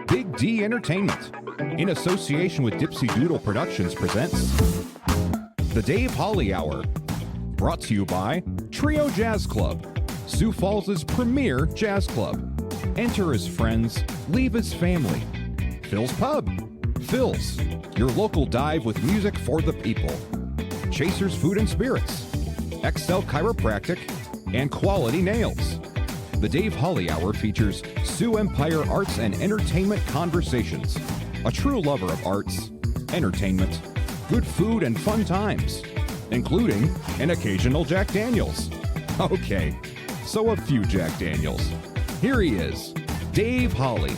Big D Entertainment, in association with Dipsy Productions, presents The Dave Holly Hour. Brought to you by Trio Jazz Club, Sioux Falls' premier jazz club. Enter as friends, leave as family. Phil's Pub. Phil's, your local dive with music for the people. Chasers Food and Spirits. XL Chiropractic, and Quality Nails. The Dave Holly Hour features Sioux Empire Arts and Entertainment Conversations. A true lover of arts, entertainment, good food, and fun times, including an occasional Jack Daniels. Okay, so a few Jack Daniels. Here he is, Dave Holly.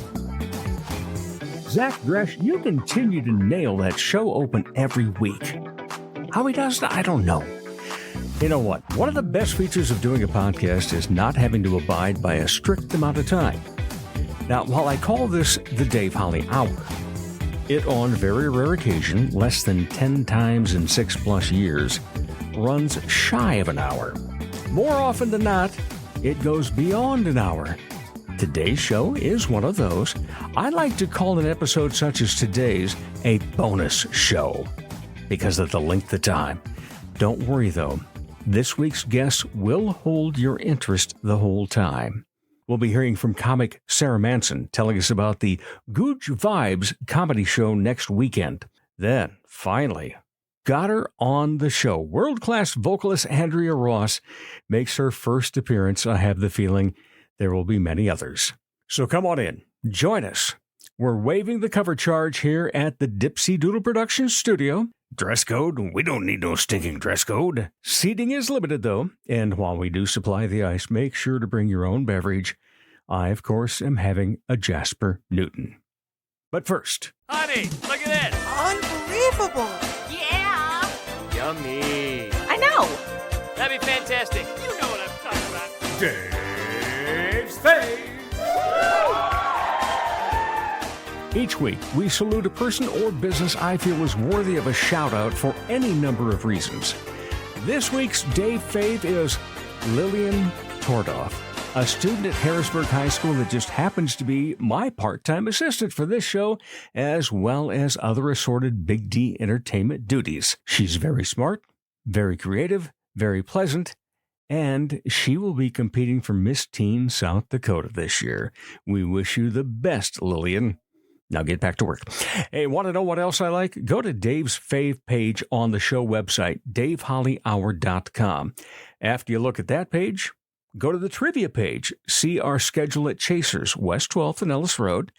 Zach Dresch, you continue to nail that show open every week. How he does that, I don't know. You know what? One of the best features of doing a podcast is not having to abide by a strict amount of time. Now, while I call this the Dave Holly Hour, it on very rare occasion, less than 10 times in 6+ years, runs shy of an hour. More often than not, it goes beyond an hour. Today's show is one of those. I like to call an episode such as today's a bonus show because of the length of time. Don't worry, though. This week's guests will hold your interest the whole time. We'll be hearing from comic Sara Manson telling us about the Gooch Vibes comedy show next weekend. Then, finally, got her on the show. World-class vocalist Andrea Ross makes her first appearance. I have the feeling there will be many others. So come on in. Join us. We're waiving the cover charge here at the Dipsy Productions studio. Dress code? We don't need no stinking dress code. Seating is limited, though, and while we do supply the ice, make sure to bring your own beverage. I, of course, am having a Jasper Newton. But first... Honey, look at this! Unbelievable! Yeah! Yummy! I know! That'd be fantastic. You know what I'm talking about. Dave's Fave! Each week, we salute a person or business I feel is worthy of a shout-out for any number of reasons. This week's Dave Fave is Lillian Tordoff, a student at Harrisburg High School that just happens to be my part-time assistant for this show, as well as other assorted Big D entertainment duties. She's very smart, very creative, very pleasant, and she will be competing for Miss Teen South Dakota this year. We wish you the best, Lillian. Now get back to work. Hey, want to know what else I like? Go to Dave's Fave page on the show website, davehollyhour.com. After you look at that page, go to the trivia page. See our schedule at Chasers, West 12th and Ellis Road.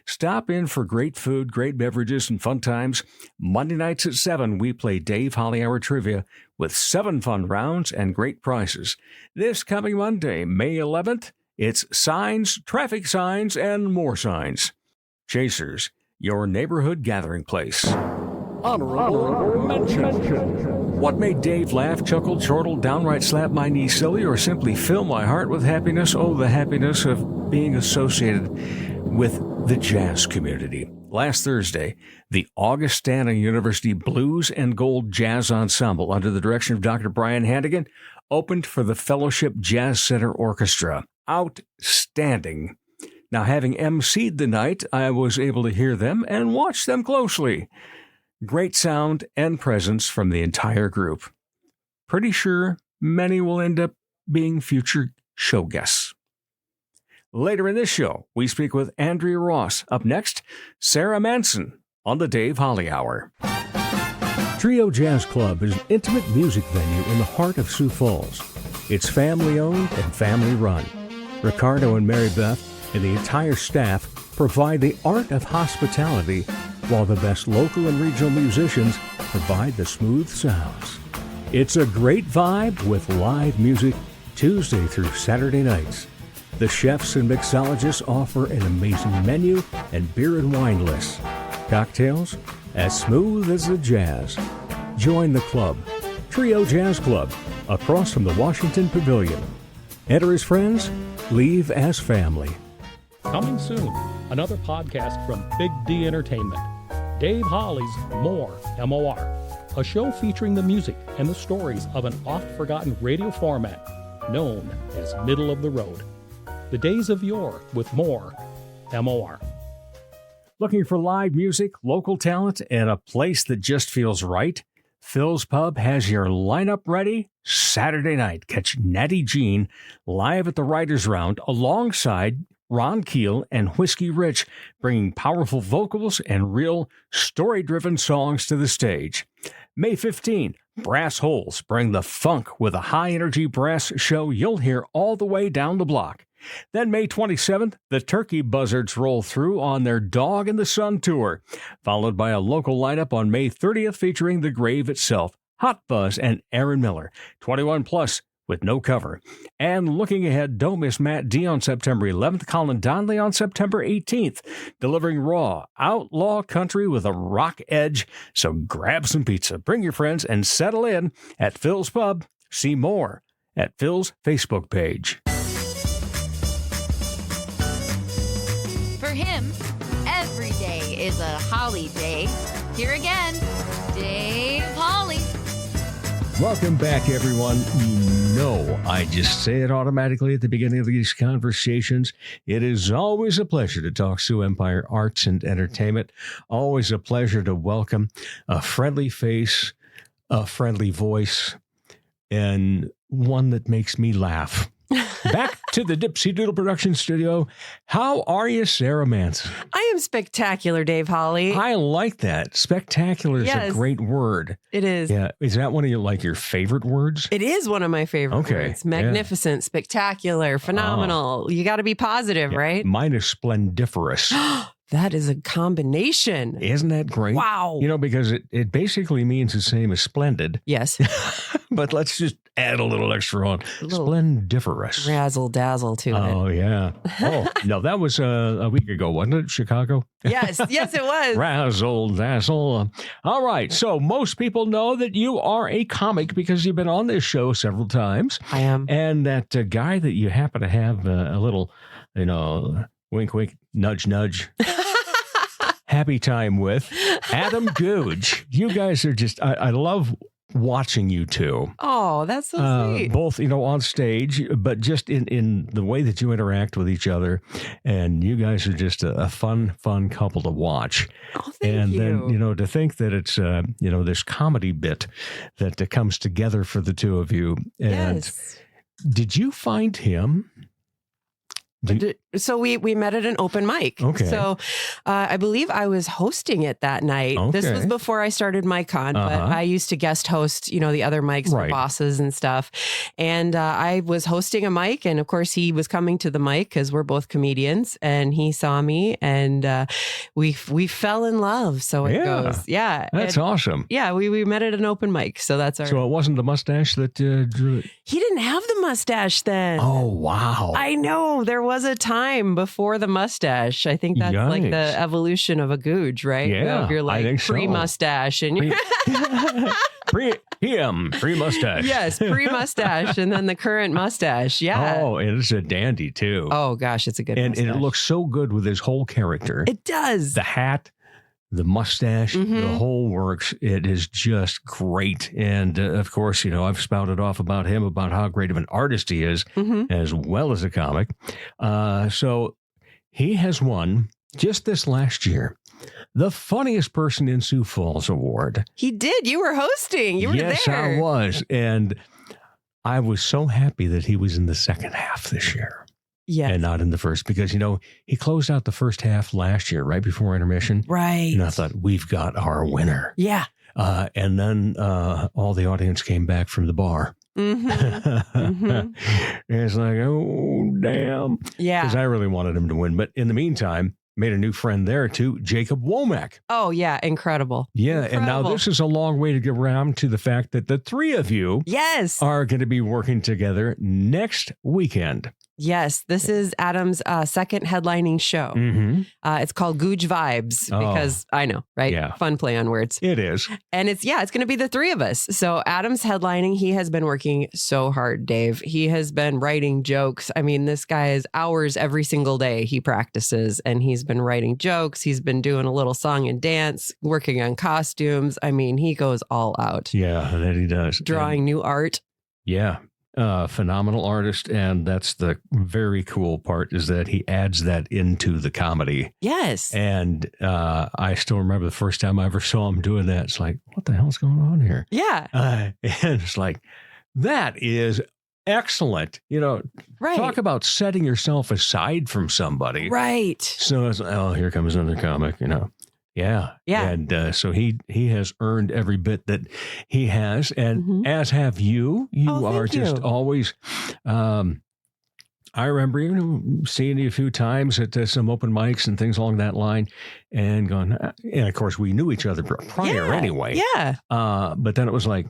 Stop in for great food, great beverages, and fun times. Monday nights at 7, we play Dave Holly Hour Trivia with 7 fun rounds and great prizes. This coming Monday, May 11th, it's signs, traffic signs, and more signs. Chasers, your neighborhood gathering place. Honorable mention. What made Dave laugh, chuckle, chortle, downright slap my knee silly, or simply fill my heart with happiness? Oh, the happiness of being associated with the jazz community. Last Thursday, the Augustana University Blues and Gold Jazz Ensemble, under the direction of Dr. Brian Handigan, opened for the Fellowship Jazz Center Orchestra. Outstanding. Now, having emceed the night, I was able to hear them and watch them closely. Great sound and presence from the entire group. Pretty sure many will end up being future show guests. Later in this show, we speak with Andrea Ross. Up next, Sara Manson on the Dave Holly Hour. Trio Jazz Club is an intimate music venue in the heart of Sioux Falls. It's family-owned and family-run. Ricardo and Mary Beth and the entire staff provide the art of hospitality, while the best local and regional musicians provide the smooth sounds. It's a great vibe with live music Tuesday through Saturday nights. The chefs and mixologists offer an amazing menu and beer and wine lists. Cocktails as smooth as the jazz. Join the club, Trio Jazz Club, across from the Washington Pavilion. Enter as friends, leave as family. Coming soon, another podcast from Big D Entertainment. Dave Holly's More, M-O-R, a show featuring the music and the stories of an oft-forgotten radio format known as Middle of the Road. The days of yore with more MOR. Looking for live music, local talent, and a place that just feels right? Phil's Pub has your lineup ready. Saturday night, catch Natty Jean live at the Writers' Round alongside Ron Keel and Whiskey Rich, bringing powerful vocals and real story-driven songs to the stage. May 15, Brass Holes bring the funk with a high-energy brass show you'll hear all the way down the block. Then May 27th, the Turkey Buzzards roll through on their Dog in the Sun tour, followed by a local lineup on May 30th featuring The Grave itself, Hot Fuzz, and Aaron Miller, 21 plus with no cover. And looking ahead, don't miss Matt D on September 11th, Colin Donnelly on September 18th, delivering raw, outlaw country with a rock edge. So grab some pizza, bring your friends, and settle in at Phil's Pub. See more at Phil's Facebook page. For him, every day is a holly day. Here again, Dave Holly. Welcome back, everyone. You know I just say it automatically at the beginning of these conversations. It is always a pleasure to talk Sioux Empire Arts and Entertainment. Always a pleasure to welcome a friendly face, a friendly voice, and one that makes me laugh. Back to the Dipsy Doodle Production Studio. How are you, Sara Manson? I am spectacular, Dave Holly. I like that. Spectacular is a great word. It is. Yeah. Is that one of your favorite words? It is one of my favorite words. Magnificent, spectacular, phenomenal. You got to be positive, right? Mine is splendiferous. That is a combination. Isn't that great? Wow. You know, because it basically means the same as splendid. Yes. But let's just add a little extra on. Splendiferous. Razzle dazzle to it. Oh, yeah. Oh, no, that was a week ago, wasn't it? Chicago? Yes, yes, it was. Razzle dazzle. All right. So most people know that you are a comic because you've been on this show several times. I am. And that guy that you happen to have a little, wink, wink, nudge, nudge. Happy time with Adam Googe. You guys are just, I love watching you two. Oh, that's so sweet. Both, on stage, but just in the way that you interact with each other. And you guys are just a fun couple to watch. Oh, thank you. Then, to think that it's, this comedy bit that comes together for the two of you. And yes. Did you find him? So we met at an open mic. Okay. So I believe I was hosting it that night. Okay. This was before I started MicCon, but I used to guest host, the other mics for bosses and stuff. And I was hosting a mic, and of course he was coming to the mic because we're both comedians, and he saw me, and we fell in love. So it goes. Yeah. That's awesome. Yeah, we met at an open mic. So that's our. So it wasn't the mustache that drew it? He didn't have the mustache then. Oh, wow. I know. There was a time before the mustache. I think that's like the evolution of a Googe, right? Yeah, you're like pre-mustache and pre-mustache. Yes, pre-mustache and then the current mustache. Yeah. Oh, and it's a dandy too. Oh gosh, it's a good mustache. And it looks so good with his whole character. It does. The hat, the mustache, the whole works. It is just great. And of course, I've spouted off about him, about how great of an artist he is, as well as a comic. So he has won just this last year the Funniest Person in Sioux Falls Award. He did. You were hosting. You were there. Yes, I was. And I was so happy that he was in the second half this year. Yes. And not in the first, because, he closed out the first half last year, right before intermission. Right. And I thought, we've got our winner. Yeah. And then all the audience came back from the bar. And it's like, oh, damn. Yeah. Because I really wanted him to win. But in the meantime, made a new friend there, too, Jacob Womack. Oh, yeah. Incredible. Yeah. And now this is a long way to get around to the fact that the three of you are going to be working together next weekend. Yes, this is Adam's second headlining show. It's called Googe Vibes because I know, right? Yeah. Fun play on words. It is. And it's going to be the three of us. So Adam's headlining. He has been working so hard, Dave. He has been writing jokes. I mean, this guy is hours every single day he practices, and he's been writing jokes. He's been doing a little song and dance, working on costumes. I mean, he goes all out. Yeah, that he does. Drawing new art. Yeah. phenomenal artist, and that's the very cool part, is that he adds that into the comedy. Yes. And I still remember the first time I ever saw him doing that. It's like, what the hell's going on here? Yeah. And it's like, that is excellent. Right. Talk about setting yourself aside from somebody. Right. So it's like, oh, here comes another comic, Yeah. Yeah. And so he has earned every bit that he has. And as have you. You are just always, I remember seeing you a few times at some open mics and things along that line, and going, and of course we knew each other prior anyway. Yeah. But then it was like,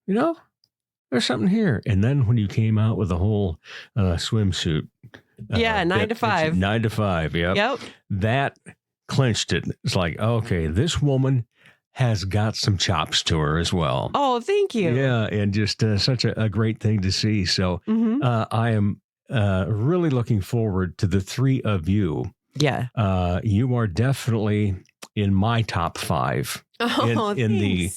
there's something here. And then when you came out with the whole swimsuit. 9 to 5. 9 to 5. Yep. That clinched it. It's like, okay, this woman has got some chops to her as well. Oh, thank you. Yeah, and just such a great thing to see. So I am really looking forward to the three of you. Yeah. You are definitely in my top 5 in the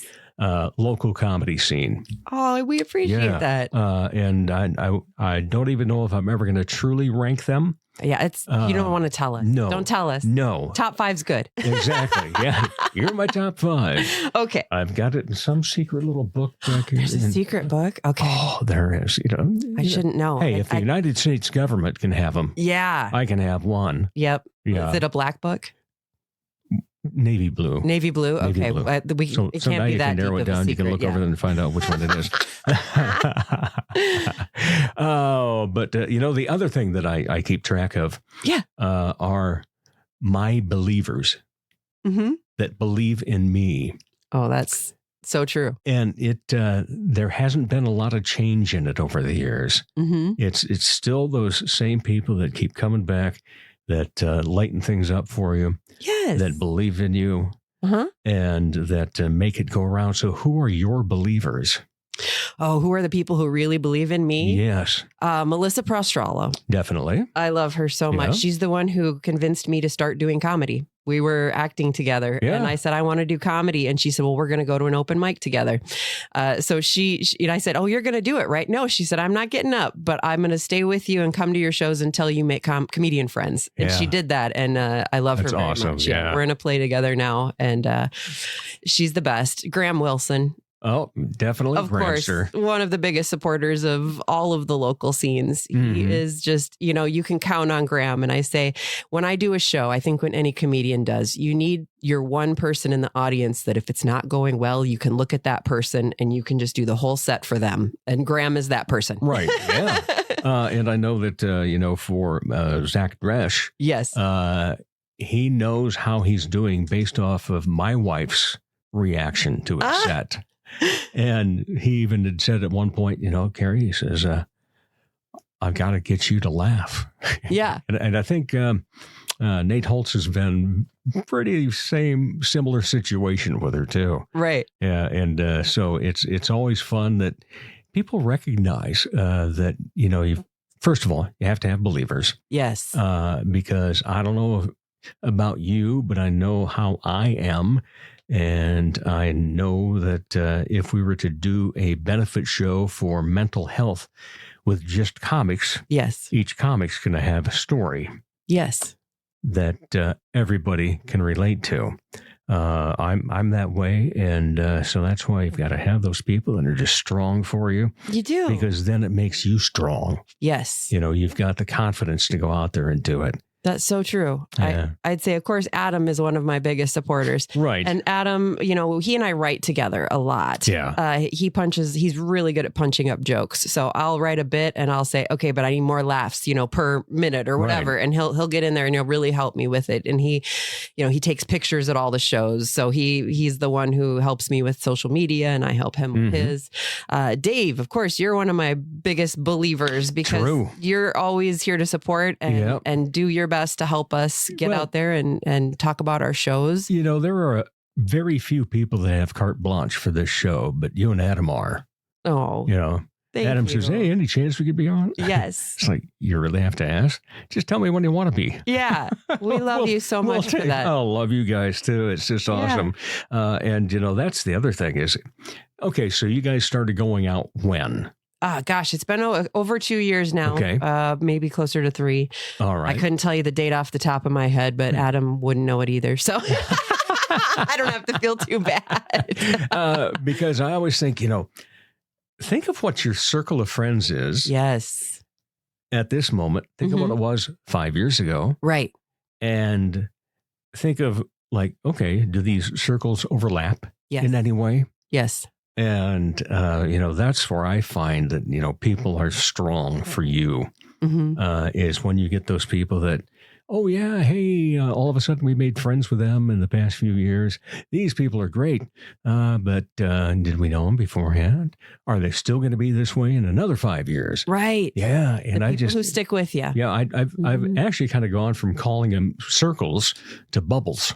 local comedy scene. Oh, we appreciate that. And I don't even know if I'm ever going to truly rank them. Yeah, it's you don't want to tell us. No. Don't tell us. No. Top 5's good. Exactly. Yeah. You're my top 5. Okay. I've got it in some secret little book back here. There's a secret book? Okay. Oh, there is. I shouldn't know. Hey, if the United States government can have them, I can have one. Yep. Yeah. Is it a black book? Navy blue. Navy blue? Navy Okay. blue. So it now can't be you that can narrow deep it of a down. You secret. can look over there and find out which one it is. Oh, but the other thing that I keep track of are my believers that believe in me. Oh, that's so true. And there hasn't been a lot of change in it over the years. It's still those same people that keep coming back, that lighten things up for you. Yes. That believe in you. And that make it go around. So who are your believers? Oh, who are the people who really believe in me? Yes. Melissa Prostrollo. Definitely. I love her so much. She's the one who convinced me to start doing comedy. We were acting together and I said, I want to do comedy. And she said, well, we're going to go to an open mic together. So she and I said, oh, you're going to do it, right? No, she said, I'm not getting up, but I'm going to stay with you and come to your shows until you make comedian friends. And she did that. And I love her very much. Yeah. We're in a play together now. And she's the best. Graham Wilson. Oh, definitely. Of course, one of the biggest supporters of all of the local scenes. He is just, you can count on Graham. And I say, when I do a show, I think when any comedian does, you need your one person in the audience that if it's not going well, you can look at that person and you can just do the whole set for them. And Graham is that person. Right. Yeah. And I know that, for Zach Dresch. Yes. He knows how he's doing based off of my wife's reaction to his set. And he even had said at one point, Carrie, he says, I've got to get you to laugh. Yeah. and I think Nate Holtz has been pretty similar situation with her too. Right. Yeah. And so it's always fun that people recognize that, first of all, you have to have believers. Yes. Because I don't know about you, but I know how I am. And I know that if we were to do a benefit show for mental health with just comics, each comic's going to have a story. Yes. That everybody can relate to. I'm that way. And so that's why you've got to have those people that are just strong for you. You do. Because then it makes you strong. Yes. You've got the confidence to go out there and do it. That's so true. Yeah. I'd say, of course, Adam is one of my biggest supporters. Right. And Adam, he and I write together a lot. Yeah. He's really good at punching up jokes. So I'll write a bit and I'll say, okay, but I need more laughs, per minute or whatever. Right. And he'll get in there and he'll really help me with it. And he takes pictures at all the shows. So he's the one who helps me with social media and I help him with his. Dave, of course, you're one of my biggest believers because you're always here to support and do your best to help us get out there and talk about our shows. There are very few people that have carte blanche for this show, but you and Adam are. Oh, Adam says, hey, any chance we could be on? Yes. It's like, you really have to ask? Just tell me when you want to be. Yeah. We love you so much for that. I love you guys too. It's just awesome. And that's the other thing is, okay, so you guys started going out when? Gosh, it's been over 2 years now. Okay. Maybe closer to 3. All right. I couldn't tell you the date off the top of my head, but Adam wouldn't know it either. So I don't have to feel too bad. Because I always think, think of what your circle of friends is. Yes. At this moment. Think of what it was 5 years ago. Right. And think of like, okay, do these circles overlap in any way? Yes. And, that's where I find that, people are strong for you, is when you get those people that, oh, yeah, hey, all of a sudden we made friends with them in the past few years. These people are great. But did we know them beforehand? Are they still going to be this way in another 5 years? Right. Yeah. And the people who stick with you. Yeah. I've actually kind of gone from calling them circles to bubbles.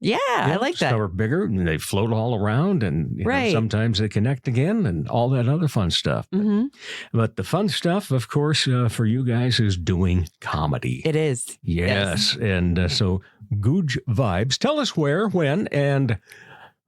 Yeah, I like that. Some are bigger and they float all around, and sometimes they connect again and all that other fun stuff. But the fun stuff, of course, for you guys is doing comedy. It is. Yes. And so Googe Vibes. Tell us where, when, and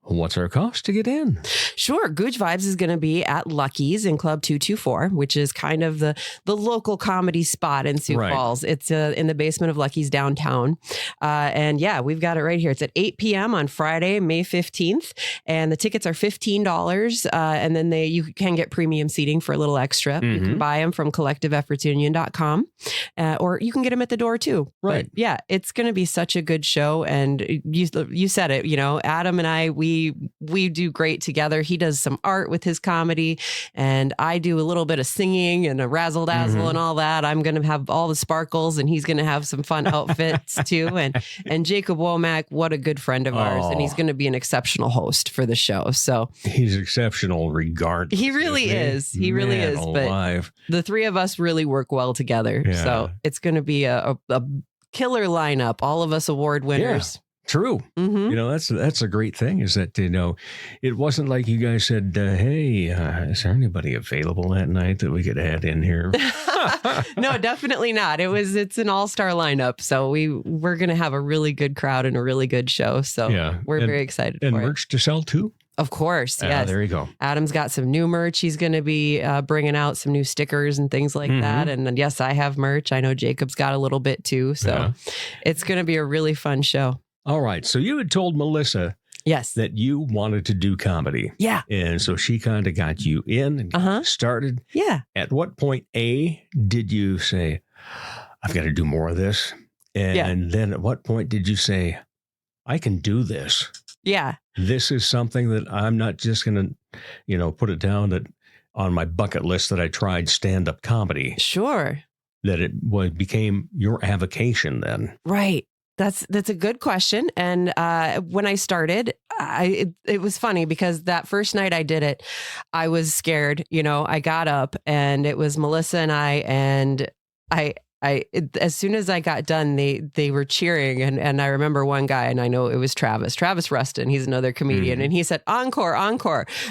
what's our cost to get in? Sure. Googe Vibes is going to be at Lucky's in Club 224, which is kind of the local comedy spot in Sioux Falls. It's in the basement of Lucky's downtown. And yeah, we've got it right here. It's at 8 p.m. on Friday, May 15th. And the tickets are $15. And then you can get premium seating for a little extra. You can buy them from collectiveeffortsunion.com, or you can get them at the door too. Right. But yeah, it's going to be such a good show. And you said it, Adam and I, we do great together. He does some art with his comedy, and I do a little bit of singing and a razzle dazzle and all that. I'm going to have all the sparkles, and he's going to have some fun outfits too. And Jacob Womack, what a good friend of ours, and he's going to be an exceptional host for the show. So he's exceptional regardless. He really is. He really is. But the three of us really work well together. Yeah. So it's going to be a killer lineup. All of us award winners. Yeah. True. That's a great thing, is that, it wasn't like you guys said, hey, is there anybody available that night that we could add in here? No, definitely not. It's an all-star lineup. So we're going to have a really good crowd and a really good show. So we're very excited for it. And merch to sell too? Of course. Yes. There you go. Adam's got some new merch. He's going to be bringing out some new stickers and things like that. And yes, I have merch. I know Jacob's got a little bit too. So it's going to be a really fun show. All right. So you had told Melissa that you wanted to do comedy. Yeah. And so she kind of got you in and started. Yeah. At what point, did you say, I've got to do more of this? And then at what point did you say, I can do this? Yeah. This is something that I'm not just going to, put it down on my bucket list that I tried stand-up comedy. Sure. That it became your avocation then. Right. That's a good question. And when I started, it was funny because that first night I did it, I was scared. I got up and it was Melissa and I as soon as I got done, they were cheering. And I remember one guy, and I know it was Travis Rustin. He's another comedian. And he said, encore.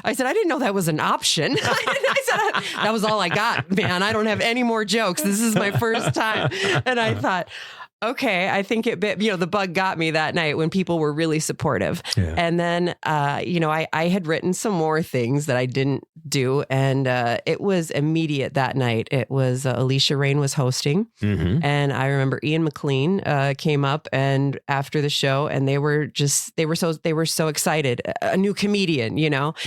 I said, I didn't know that was an option. I said, that was all I got, man. I don't have any more jokes. This is my first time. And I thought, okay, I think the bug got me that night when people were really supportive. Yeah. And then, I had written some more things that I didn't do. And it was immediate that night. It was Alicia Rain was hosting. And I remember Ian McLean came up and after the show, and they were so excited. A new comedian,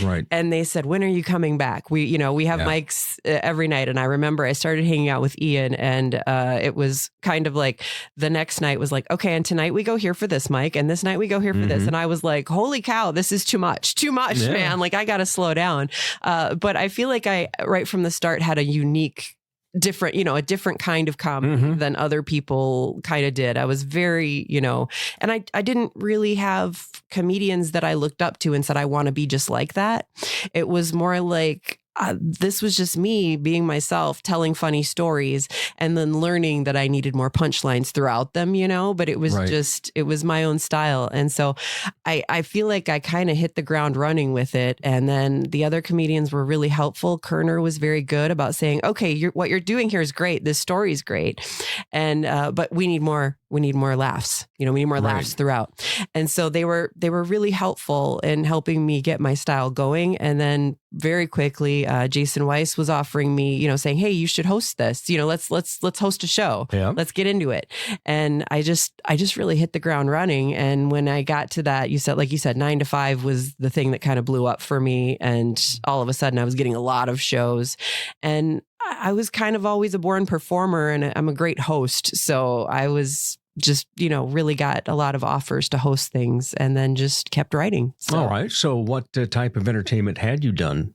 Right. And they said, when are you coming back? We have mics every night. And I remember I started hanging out with Ian, and it was kind of like the next night was like, okay, and tonight we go here for this mic, and this night we go here for this. And I was like, holy cow, this is too much, man. Like, I got to slow down. But I feel like I, right from the start, had a different kind of comedy than other people kind of did. I was very, and I didn't really have comedians that I looked up to and said, I want to be just like that. It was more like, this was just me being myself, telling funny stories, and then learning that I needed more punchlines throughout them, but it was it was my own style. And so I feel like I kind of hit the ground running with it. And then the other comedians were really helpful. Kerner was very good about saying, okay, what you're doing here is great. This story is great. And, but we need more laughs, we need more laughs throughout. And so they were really helpful in helping me get my style going. And then very quickly, Jason Weiss was offering me, saying, hey, you should host this, let's host a show. Yeah. Let's get into it. And I just really hit the ground running. And when I got to that, like you said, 9 to 5 was the thing that kind of blew up for me. And all of a sudden I was getting a lot of shows, and I was kind of always a born performer, and I'm a great host. So I was just, really got a lot of offers to host things, and then just kept writing. So. All right. So what type of entertainment had you done?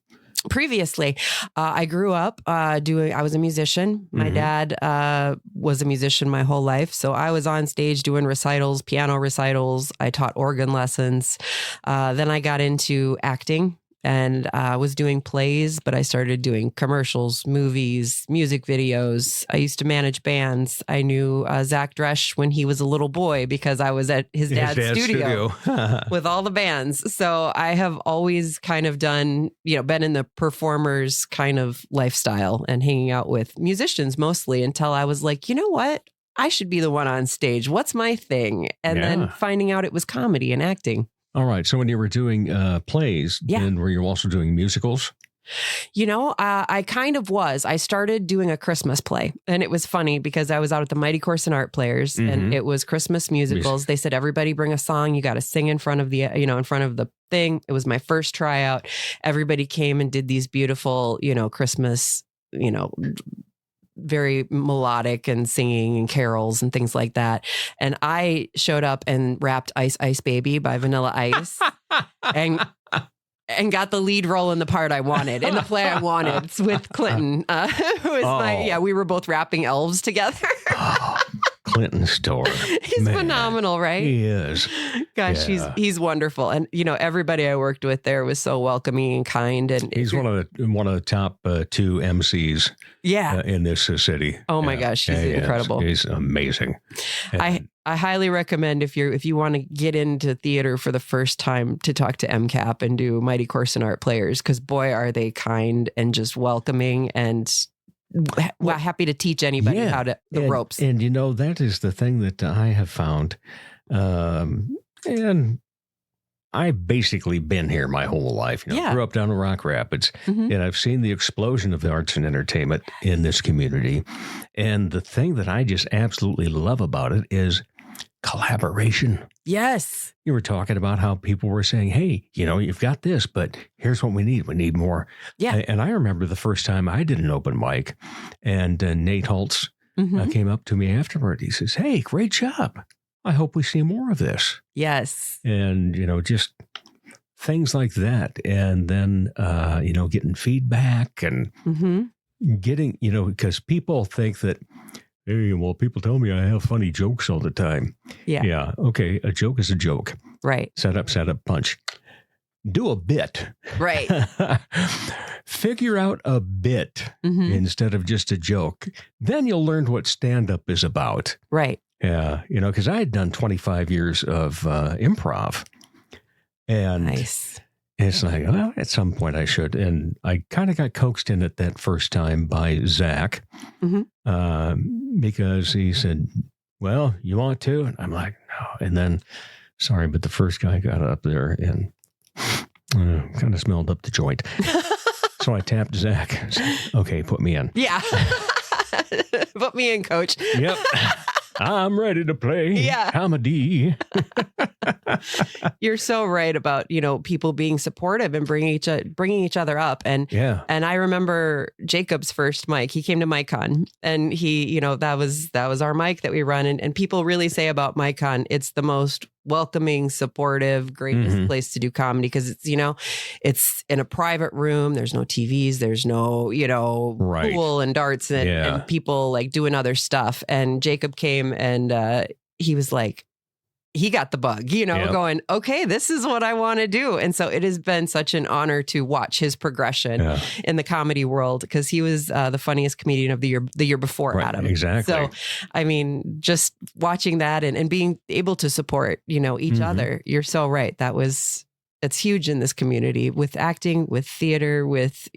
Previously, I grew up I was a musician. My dad was a musician my whole life. So I was on stage doing recitals, piano recitals. I taught organ lessons. Then I got into acting. And I was doing plays, but I started doing commercials, movies, music videos. I used to manage bands. I knew Zach Dresch when he was a little boy because I was at his dad's studio with all the bands. So I have always kind of done, been in the performers kind of lifestyle and hanging out with musicians mostly, until I was like, you know what? I should be the one on stage. What's my thing? And then finding out it was comedy and acting. All right. So when you were doing plays, then were you also doing musicals? I kind of was. I started doing a Christmas play, and it was funny because I was out at the Mighty Corson Art Players, and it was Christmas musicals. They said, everybody bring a song. You got to sing in front of in front of the thing. It was my first tryout. Everybody came and did these beautiful, Christmas, very melodic and singing and carols and things like that. And I showed up and rapped Ice Ice Baby by Vanilla Ice and got the lead role in the part I wanted, in the play I wanted, with Clinton, who was we were both rapping elves together. Clinton Store. He's phenomenal, right? He is. Gosh, he's wonderful. And everybody I worked with there was so welcoming and kind. And he's one of the top 2 MCs in this city. Oh my gosh, he's incredible. He's amazing. And I highly recommend if you want to get into theater for the first time, to talk to MCAP and do Mighty Corson Art Players, because boy, are they kind and just welcoming and happy to teach anybody how to the ropes. And that is the thing that I have found. And I've basically been here my whole life. Grew up down in Rock Rapids, and I've seen the explosion of the arts and entertainment in this community. And the thing that I just absolutely love about it is collaboration. Yes. You were talking about how people were saying, hey, you've got this, but here's what we need. We need more. Yeah. And I remember the first time I did an open mic, and Nate Holtz came up to me afterward. He says, hey, great job. I hope we see more of this. Yes. And, just things like that. And then, getting feedback and getting, because people think that, hey, well, people tell me I have funny jokes all the time. Yeah. Yeah. Okay. A joke is a joke. Right. Set up, punch. Do a bit. Right. Figure out a bit instead of just a joke. Then you'll learn what stand-up is about. Right. Yeah. Because I had done 25 years of improv. And nice. It's like, well, at some point I should. And I kind of got coaxed in it that first time by Zach because he said, well, you want to? And I'm like, no. And then, sorry, but the first guy got up there and kind of smelled up the joint. So I tapped Zach. Said, okay, put me in. Yeah. Put me in, coach. Yep. I'm ready to play comedy. You're so right about, people being supportive and bringing each other up. And I remember Jacob's first mic. He came to MicCon, and he, that was our mic that we run. And people really say about MicCon, it's the most welcoming, supportive, greatest place to do comedy, because it's, it's in a private room. There's no TVs. There's no, pool and darts and people like doing other stuff. And Jacob came and he was like, he got the bug, going, okay, this is what I want to do. And so it has been such an honor to watch his progression in the comedy world, because he was the funniest comedian of the year before Adam. Exactly. So, I mean, just watching that and being able to support, each other. You're so right. It's huge in this community with acting, with theater, with,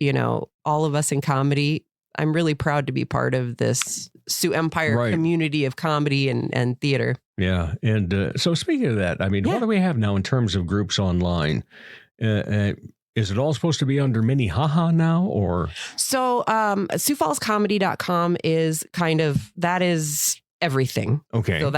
all of us in comedy. I'm really proud to be part of this Sioux Empire community of comedy and theater. Yeah. And so speaking of that, I mean, what do we have now in terms of groups online? is it all supposed to be under Minnehaha now, or? So, SiouxFallsComedy.com is that is everything. Okay. So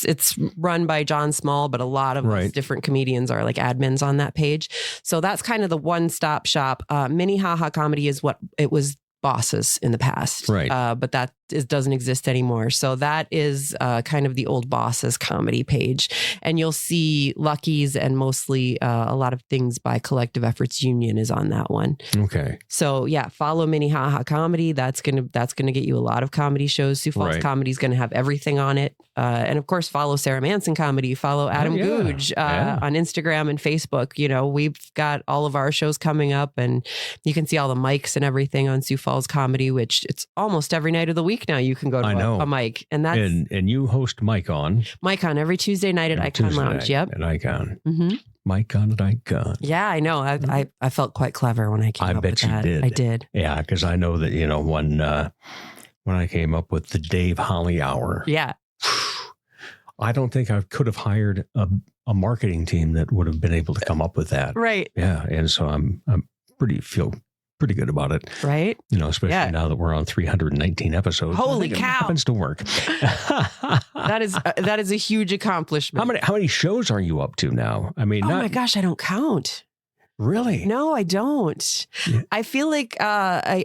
it's run by John Small, but a lot of those different comedians are like admins on that page. So that's kind of the one-stop shop. Minnehaha Comedy is what it was bosses in the past. Right. But that doesn't exist anymore. So that is kind of the old bosses comedy page. And you'll see Lucky's and mostly a lot of things by Collective Efforts Union is on that one. Okay. So yeah, follow Minnehaha Comedy. That's gonna get you a lot of comedy shows. Sioux Falls Comedy is gonna have everything on it. And of course, follow Sara Manson Comedy. Follow Adam Googe on Instagram and Facebook. You know, we've got all of our shows coming up, and you can see all the mics and everything on Sioux Falls Comedy, which it's almost every night of the week now. You can go to a mic, and that's and you host Mike on every Tuesday night at Icon Lounge. Yep, at Icon. Mm-hmm. Mike on at Icon. Yeah, I know. I felt quite clever when I came up with that. I bet you did. I did. Yeah, because I know that when I came up with the Dave Holly Hour. Yeah. I don't think I could have hired a marketing team that would have been able to come up with that. Right. Yeah, and so I'm feel pretty good about it. Right. You know, especially now that we're on 319 episodes. Holy cow. It happens to work. That is a huge accomplishment. How many shows are you up to now? I mean, my gosh, I don't count. Really? No, I don't. Yeah. I feel like I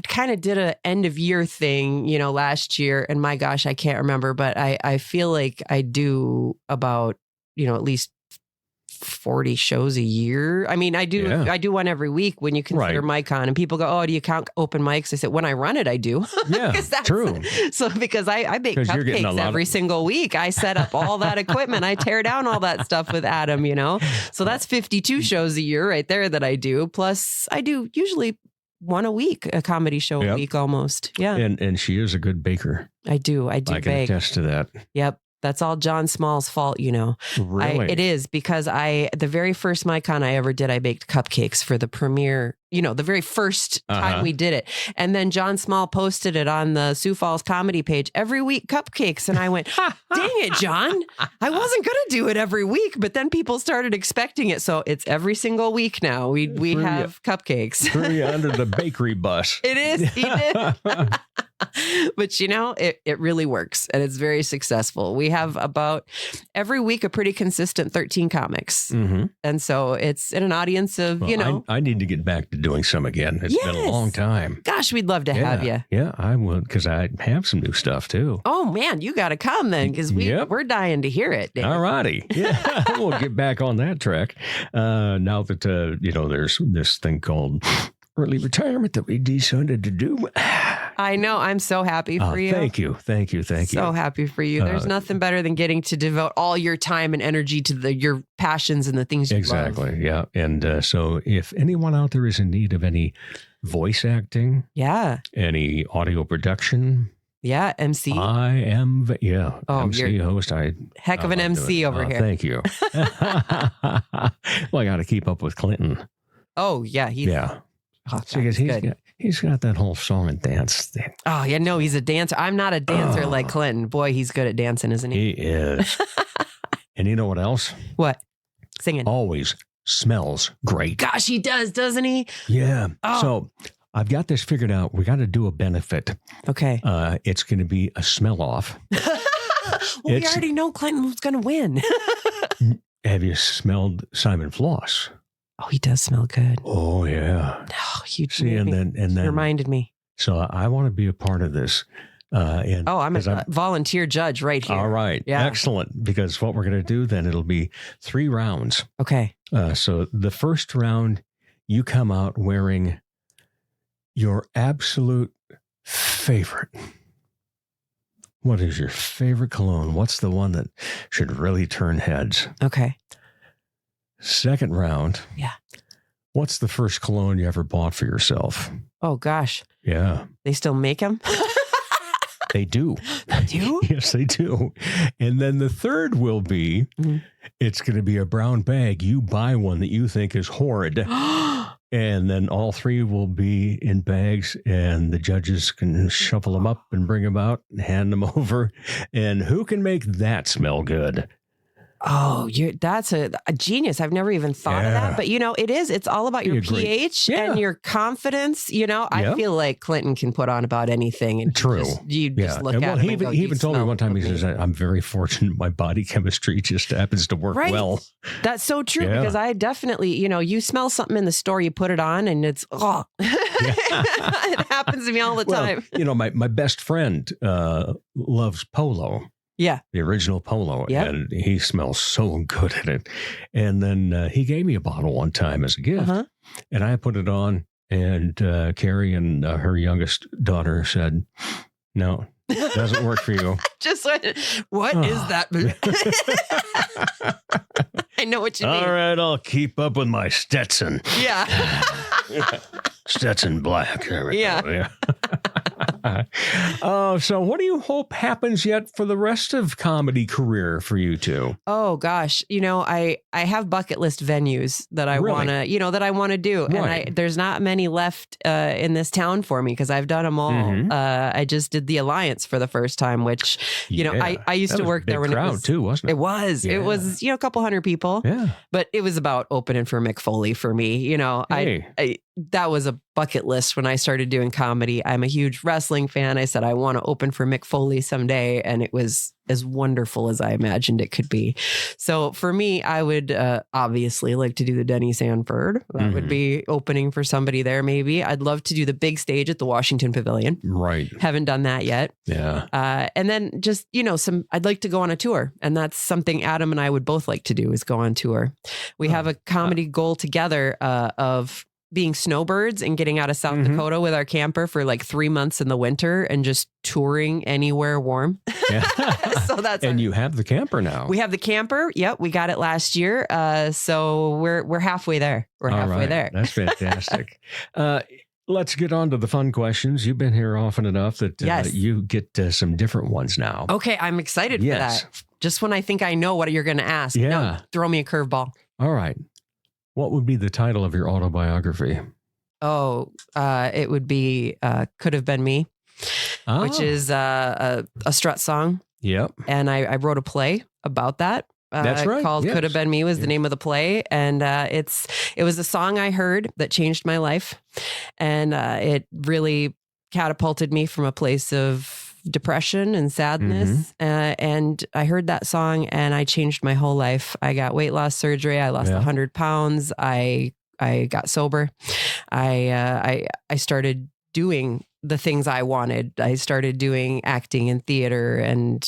kind of did an end of year thing, last year, and my gosh, I can't remember, but I feel like I do about, at least 40 shows a year. I mean, I do one every week when you consider MicCon, and people go, "Oh, do you count open mics?" I said, "When I run it, I do." Yeah, true. So because I bake cupcakes every single week, I set up all that equipment, I tear down all that stuff with Adam. So that's 52 shows a year right there that I do. Plus, I do usually one a week, a comedy show a week almost. Yeah, and she is a good baker. I do. I can attest to that. Yep. That's all John Small's fault, Really? It is, because the very first MicCon I ever did, I baked cupcakes for the premiere, the very first time we did it. And then John Small posted it on the Sioux Falls Comedy page, every week cupcakes. And I went, dang it, John. I wasn't going to do it every week, but then people started expecting it. So it's every single week now. We have cupcakes. Threw you under the bakery bus. It is. He did. But it really works, and it's very successful. We have about every week a pretty consistent 13 comics. Mm-hmm. And so it's in an audience of, I need to get back to doing some again. It's been a long time. Gosh, we'd love to have you. Yeah, I would, because I have some new stuff too. Oh man, you got to come then, because we're dying to hear it. Dave. All righty. Yeah, we'll get back on that track. Now that, there's this thing called early retirement that we decided to do. I know. I'm so happy for you. Thank you. So happy for you. There's nothing better than getting to devote all your time and energy to your passions and the things you love. Exactly. Yeah. And so if anyone out there is in need of any voice acting, any audio production, MC. I am, MC host. Heck of an MC over here. Thank you. Well, I got to keep up with Clinton. Oh, yeah. Because he's got that whole song and dance thing. Oh, yeah, no, he's a dancer. I'm not a dancer like Clinton. Boy, he's good at dancing, isn't he? He is. And you know what else? What? Singing. Always smells great. Gosh, he does, doesn't he? Yeah. Oh. So I've got this figured out. We got to do a benefit. Okay. It's going to be a smell off. We already know Clinton was going to win. Have you smelled Simon Floss? Oh, he does smell good. Oh, yeah. Oh, you see, and then reminded me. So I want to be a part of this. I'm a volunteer judge right here. All right. Yeah. Excellent. Because what we're going to do then, it'll be 3 rounds. Okay. So the first round, you come out wearing your absolute favorite. What is your favorite cologne? What's the one that should really turn heads? Okay. Second round. Yeah. What's the first cologne you ever bought for yourself? Oh, gosh. Yeah. They still make them? They do. They do? Yes, they do. And then the third will be, it's going to be a brown bag. You buy one that you think is horrid. And then all 3 will be in bags, and the judges can shuffle them up and bring them out and hand them over. And who can make that smell good? Oh, that's a genius. I've never even thought of that. But, it's all about your pH and your confidence. I feel like Clinton can put on about anything. And True. You just look at him he even told me one time, he says, I'm very fortunate. My body chemistry just happens to work well. That's so true because I definitely, you smell something in the store, you put it on and it's, it happens to me all the time. My best friend loves Polo. Yeah. The original Polo. Yep. And he smells so good in it. And then he gave me a bottle one time as a gift. And I put it on and Carrie and her youngest daughter said, no, it doesn't work for you. Just what is that? I know what you mean. All right, I'll keep up with my Stetson. Yeah. Stetson Black. There we go. Yeah. So what do you hope happens yet for the rest of comedy career for you two? Oh gosh, I have bucket list venues that I want to do, right. And there's not many left in this town for me because I've done them all. I just did the Alliance for the first time, which I used to work there when crowd it was too, wasn't it? It was a couple hundred people. Yeah, but it was about opening for Mick Foley for me. Hey. That was a bucket list when I started doing comedy. I'm a huge wrestling fan. I said I want to open for Mick Foley someday, and it was as wonderful as I imagined it could be. So for me, I would obviously like to do the Denny Sanford. That would be opening for somebody there. Maybe I'd love to do the big stage at the Washington Pavilion. Right. Haven't done that yet. Yeah. And then just I'd like to go on a tour, and that's something Adam and I would both like to do is go on tour. We have a comedy goal together of being snowbirds and getting out of South Dakota with our camper for like 3 months in the winter and just touring anywhere warm. Yeah. So that's you have the camper now. We have the camper. Yep, we got it last year. So we're halfway there. We're halfway there. That's fantastic. Let's get on to the fun questions. You've been here often enough that you get some different ones now. Okay, I'm excited for that. Just when I think I know what you're going to ask. Yeah. No, throw me a curveball. All right. What would be the title of your autobiography? Oh, it would be Could Have Been Me, which is a strut song. Yep. And I wrote a play about that. That's right. Called Could Have Been Me was the name of the play. And it was a song I heard that changed my life. And it really catapulted me from a place of depression and sadness. And I heard that song and I changed my whole life. I got weight loss surgery. I lost 100 pounds. I got sober. I started doing the things I wanted. I started doing acting and theater and,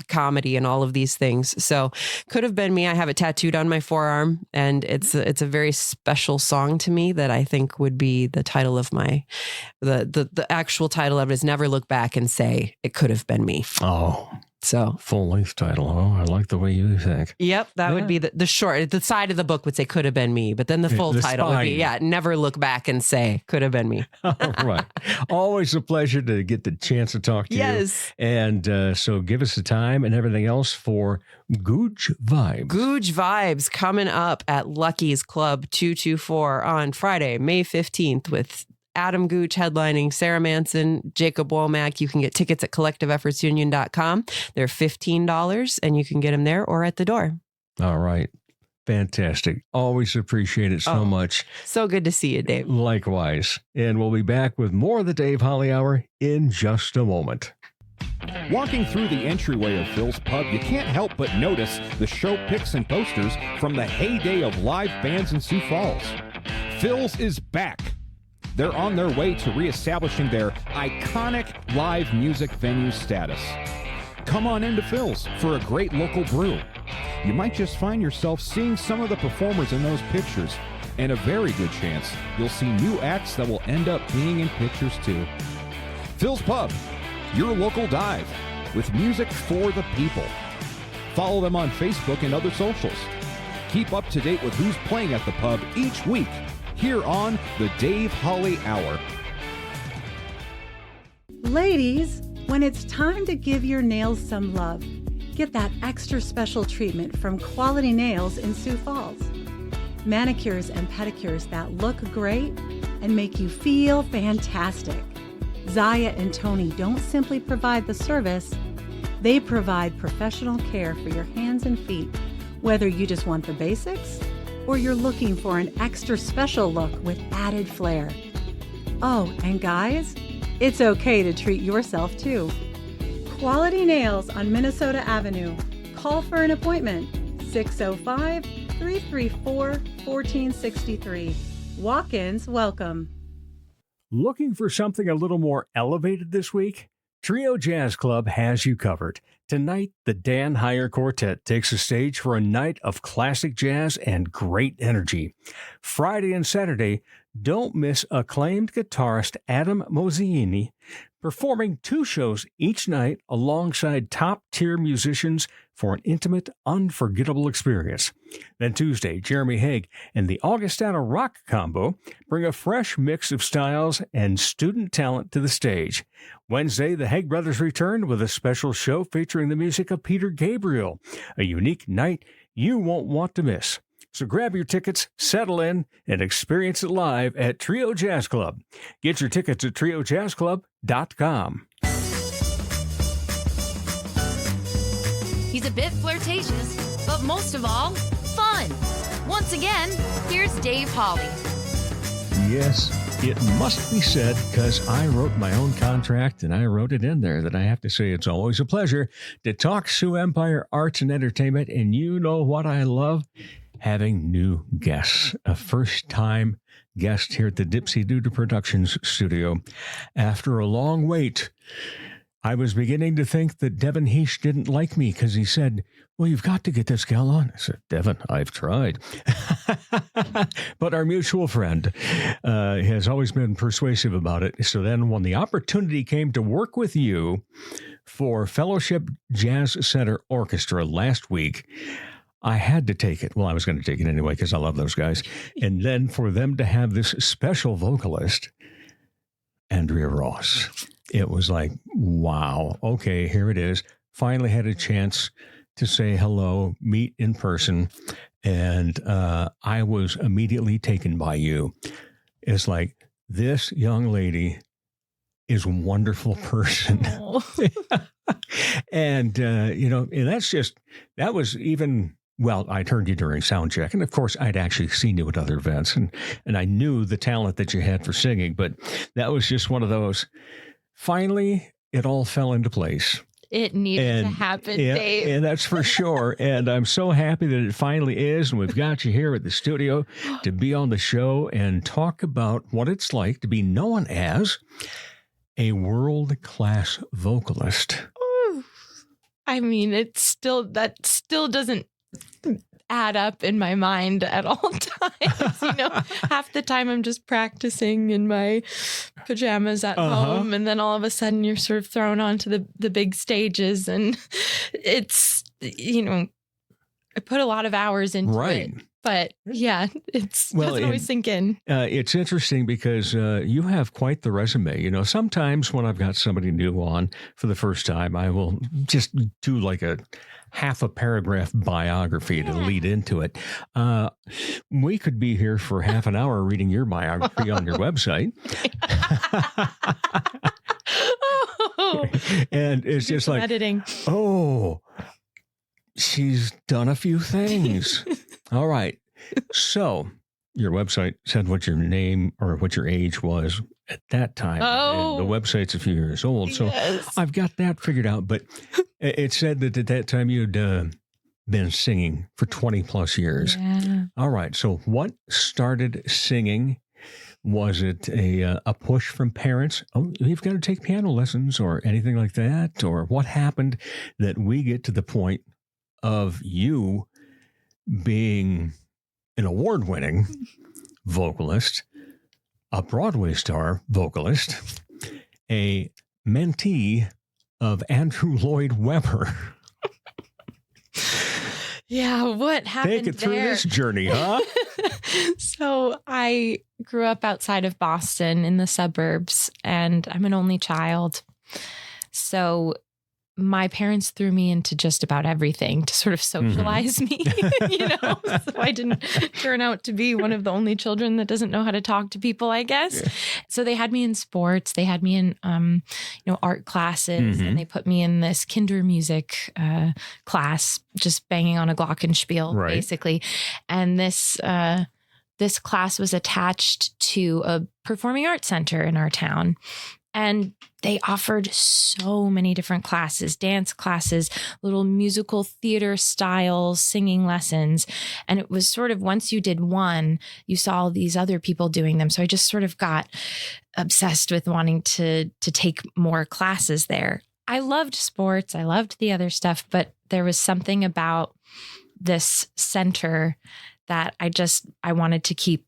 comedy and all of these things. So Could Have Been Me. I have it tattooed on my forearm, and it's a very special song to me that I think would be the title of the actual title of it is Never Look Back and Say It Could Have Been Me. Oh, so full-length title. Oh, I like the way you think. Yep, that would be the short. The side of the book would say Could Have Been Me, but then the full title would be Never Look Back and Say Could Have Been Me. All right. Always a pleasure to get the chance to talk to you. Yes. And so give us the time and everything else for Googe Vibes. Googe Vibes coming up at Lucky's Club 224 on Friday, May 15th with Adam Gooch headlining, Sara Manson, Jacob Womack. You can get tickets at collectiveeffortsunion.com. They're $15 and you can get them there or at the door. All right. Fantastic. Always appreciate it so much. So good to see you, Dave. Likewise. And we'll be back with more of the Dave Holly Hour in just a moment. Walking through the entryway of Phil's Pub, you can't help but notice the show pics and posters from the heyday of live bands in Sioux Falls. Phil's is back. They're on their way to reestablishing their iconic live music venue status. Come on into Phil's for a great local brew. You might just find yourself seeing some of the performers in those pictures, and a very good chance you'll see new acts that will end up being in pictures too. Phil's Pub, your local dive, with music for the people. Follow them on Facebook and other socials. Keep up to date with who's playing at the pub each week, here on the Dave Holly Hour. Ladies, when it's time to give your nails some love, get that extra special treatment from Quality Nails in Sioux Falls. Manicures and pedicures that look great and make you feel fantastic. Zaya and Tony don't simply provide the service, They provide professional care for your hands and feet, whether you just want the basics or you're looking for an extra special look with added flair. Oh, and guys, it's okay to treat yourself too. Quality Nails on Minnesota Avenue. Call for an appointment, 605-334-1463. Walk-ins welcome. Looking for something a little more elevated this week? Trio Jazz Club has you covered. Tonight, the Dan Heyer Quartet takes the stage for a night of classic jazz and great energy. Friday and Saturday, don't miss acclaimed guitarist Adam Mosiini performing 2 shows each night alongside top-tier musicians for an intimate, unforgettable experience. Then Tuesday, Jeremy Haig and the Augustana Rock Combo bring a fresh mix of styles and student talent to the stage. Wednesday, the Haig brothers return with a special show featuring the music of Peter Gabriel, a unique night you won't want to miss. So grab your tickets, settle in, and experience it live at Trio Jazz Club. Get your tickets at triojazzclub.com. He's a bit flirtatious, but most of all, fun. Once again, here's Dave Hawley. Yes, it must be said, because I wrote my own contract and I wrote it in there, that I have to say it's always a pleasure to talk Sioux Empire Arts and Entertainment. And you know what I love? Having new guests. A first-time guest here at the Dipsy-Doodle Productions studio. After a long wait, I was beginning to think that Devin Heesh didn't like me because he said, well, you've got to get this gal on. I said, Devin, I've tried. But our mutual friend has always been persuasive about it. So then when the opportunity came to work with you for Fellowship Jazz Center Orchestra last week, I had to take it. Well, I was going to take it anyway because I love those guys. And then for them to have this special vocalist, Andrea Ross, it was like, wow, okay, here it is. Finally had a chance to say hello, meet in person, and I was immediately taken by you. It's like, this young lady is a wonderful person. And, and that was even... Well, I'd heard you during sound check, and of course, I'd actually seen you at other events, and I knew the talent that you had for singing, but that was just one of those. Finally, it all fell into place. It needed to happen, Dave. And that's for sure. And I'm so happy that it finally is, and we've got you here at the studio to be on the show and talk about what it's like to be known as a world-class vocalist. Ooh. I mean, that still doesn't add up in my mind at all times. Half the time I'm just practicing in my pajamas at home, and then all of a sudden you're sort of thrown onto the big stages, and it's, I put a lot of hours into it. But yeah, it doesn't always sink in. It's interesting because you have quite the resume. Sometimes when I've got somebody new on for the first time, I will just do like a half a paragraph biography to lead into it. We could be here for half an hour reading your biography on your website. And it's just like, editing. Oh, she's done a few things. All right. So your website said what your name or what your age was at that time. Oh, and the website's a few years old. So yes. I've got that figured out. But it said that at that time you'd been singing for 20 plus years. Yeah. All right. So what started singing? Was it a push from parents? Oh, you've got to take piano lessons or anything like that? Or what happened that we get to the point of you being an award-winning vocalist, a Broadway star vocalist, a mentee of Andrew Lloyd Webber? Yeah, what happened there? Take it through this journey, huh? So I grew up outside of Boston in the suburbs, and I'm an only child. So my parents threw me into just about everything to sort of socialize me, so I didn't turn out to be one of the only children that doesn't know how to talk to people, I guess. Yeah. So they had me in sports, they had me in, art classes, and they put me in this kinder music class, just banging on a glockenspiel, basically. And this class was attached to a performing arts center in our town. And they offered so many different classes, dance classes, little musical theater styles, singing lessons. And it was sort of, once you did one, you saw all these other people doing them. So I just sort of got obsessed with wanting to take more classes there. I loved sports. I loved the other stuff, but there was something about this center that I wanted to keep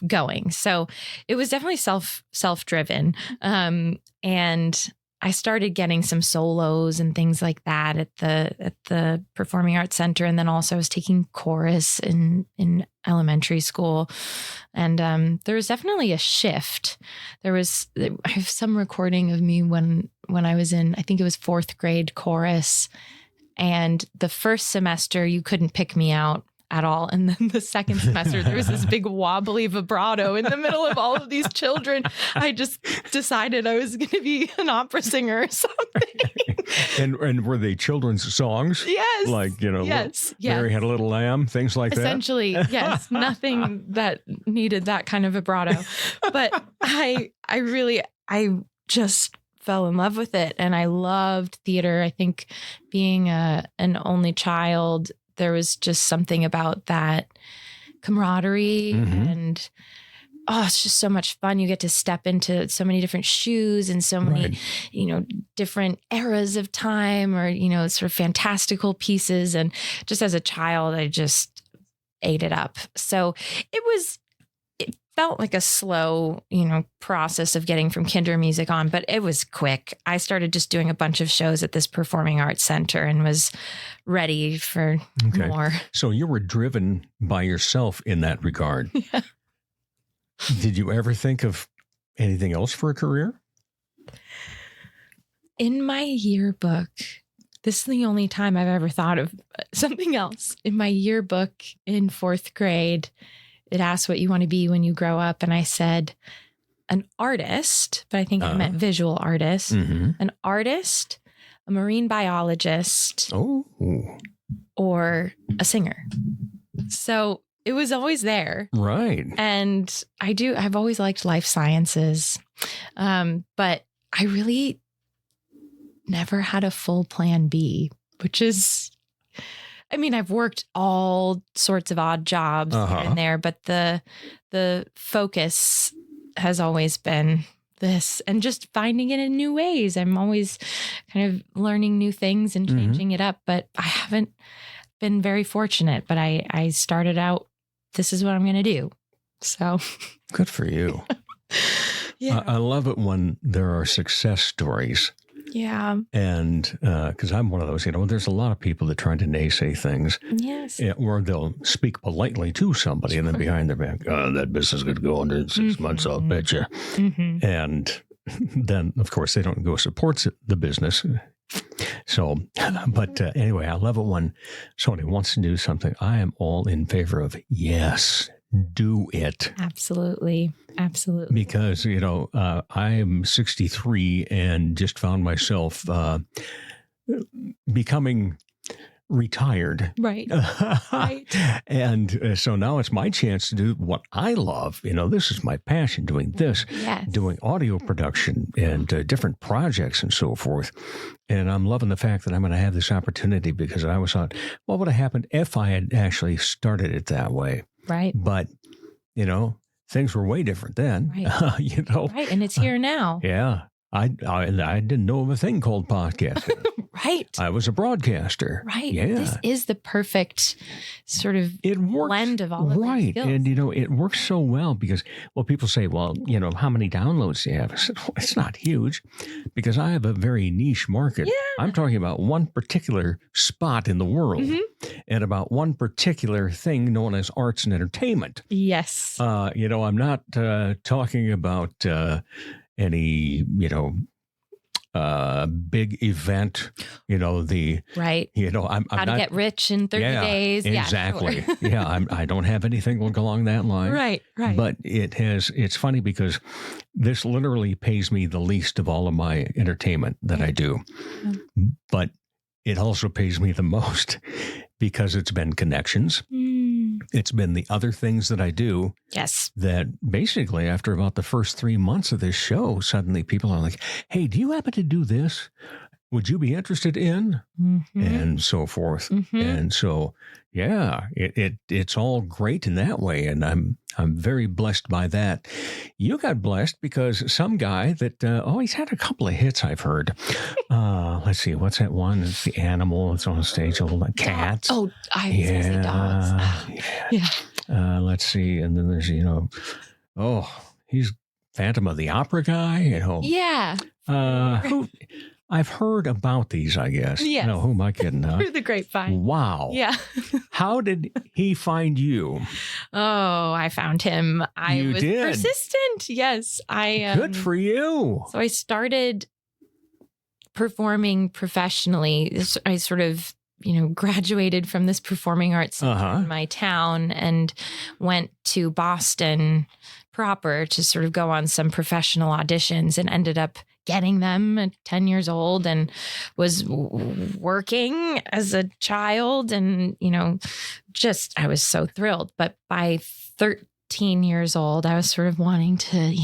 going. So it was definitely self-driven. And I started getting some solos and things like that at the Performing Arts Center. And then also I was taking chorus in elementary school. And there was definitely a shift. I have some recording of me when I was in, I think it was 4th grade chorus. And the first semester, you couldn't pick me out at all. And then the second semester, there was this big wobbly vibrato in the middle of all of these children. I just decided I was going to be an opera singer or something. And were they children's songs? Yes. Like, Mary Had a Little Lamb, things like Essentially, that? Essentially, yes. Nothing that needed that kind of vibrato. But I just fell in love with it. And I loved theater. I think being an only child, there was just something about that camaraderie and it's just so much fun. You get to step into so many different shoes and so many, different eras of time or, sort of fantastical pieces. And just as a child, I just ate it up. So it felt like a slow, process of getting from kinder music on, but it was quick. I started just doing a bunch of shows at this Performing Arts Center and was ready for more. So you were driven by yourself in that regard. Yeah. Did you ever think of anything else for a career? In my yearbook, this is the only time I've ever thought of something else. In my yearbook in 4th grade, it asked what you want to be when you grow up. And I said, an artist, but I think I meant visual artist, an artist, a marine biologist, or a singer. So it was always there. Right. And I've always liked life sciences. But I really never had a full plan B, which is, I've worked all sorts of odd jobs here and there, but the focus has always been this and just finding it in new ways. I'm always kind of learning new things and changing it up, but I haven't been very fortunate, but I started out, this is what I'm going to do. So good for you. Yeah. I love it when there are success stories. Yeah. And because I'm one of those, there's a lot of people that try to naysay things. Yes. Or they'll speak politely to somebody and then behind their back, that business could go under 6 months, I'll bet you. And then, of course, they don't go support the business. So, but anyway, I love it when somebody wants to do something. I am all in favor of yes. Do it. Absolutely. Absolutely. Because, I am 63 and just found myself becoming retired. Right. Right. And so now it's my chance to do what I love. This is my passion, doing this, doing audio production and different projects and so forth. And I'm loving the fact that I'm going to have this opportunity because I always thought, what would have happened if I had actually started it that way? Right. But, things were way different then. Right. Right. And it's here now. Yeah. I didn't know of a thing called podcasting. Right. I was a broadcaster. Right. Yeah. This is the perfect sort of blend of all of these skills. And, it works so well because, people say, how many downloads do you have? I said, it's not huge because I have a very niche market. Yeah. I'm talking about one particular spot in the world and about one particular thing known as arts and entertainment. Yes. I'm not talking about any, big event, right. I'm how to not, get rich in 30 days. Exactly. Yeah, sure. Yeah. I don't have anything along that line. Right. But it's funny because this literally pays me the least of all of my entertainment that I do. But it also pays me the most because it's been connections. It's been the other things that I do. Yes. That basically after about the first 3 months of this show, suddenly people are like, hey, do you happen to do this? Would you be interested in? And so forth. And so, yeah, it's all great in that way. And I'm very blessed by that. You got blessed because some guy that, he's had a couple of hits I've heard. Let's see, what's that one? It's the animal. It's on stage, a little cats. Oh, I was going to say dogs. Yeah. Let's see. And then there's, he's Phantom of the Opera guy. Yeah. Who... I've heard about these, I guess. Yes. No, who am I kidding? Huh? Through the grapevine. Wow. Yeah. How did he find you? Oh, I found him. I was did. persistent. Yes. Good for you. So I started performing professionally. I sort of, graduated from this performing arts in my town and went to Boston proper to sort of go on some professional auditions and ended up getting them at 10 years old and was working as a child. And, I was so thrilled. But by 13 years old, I was sort of wanting to,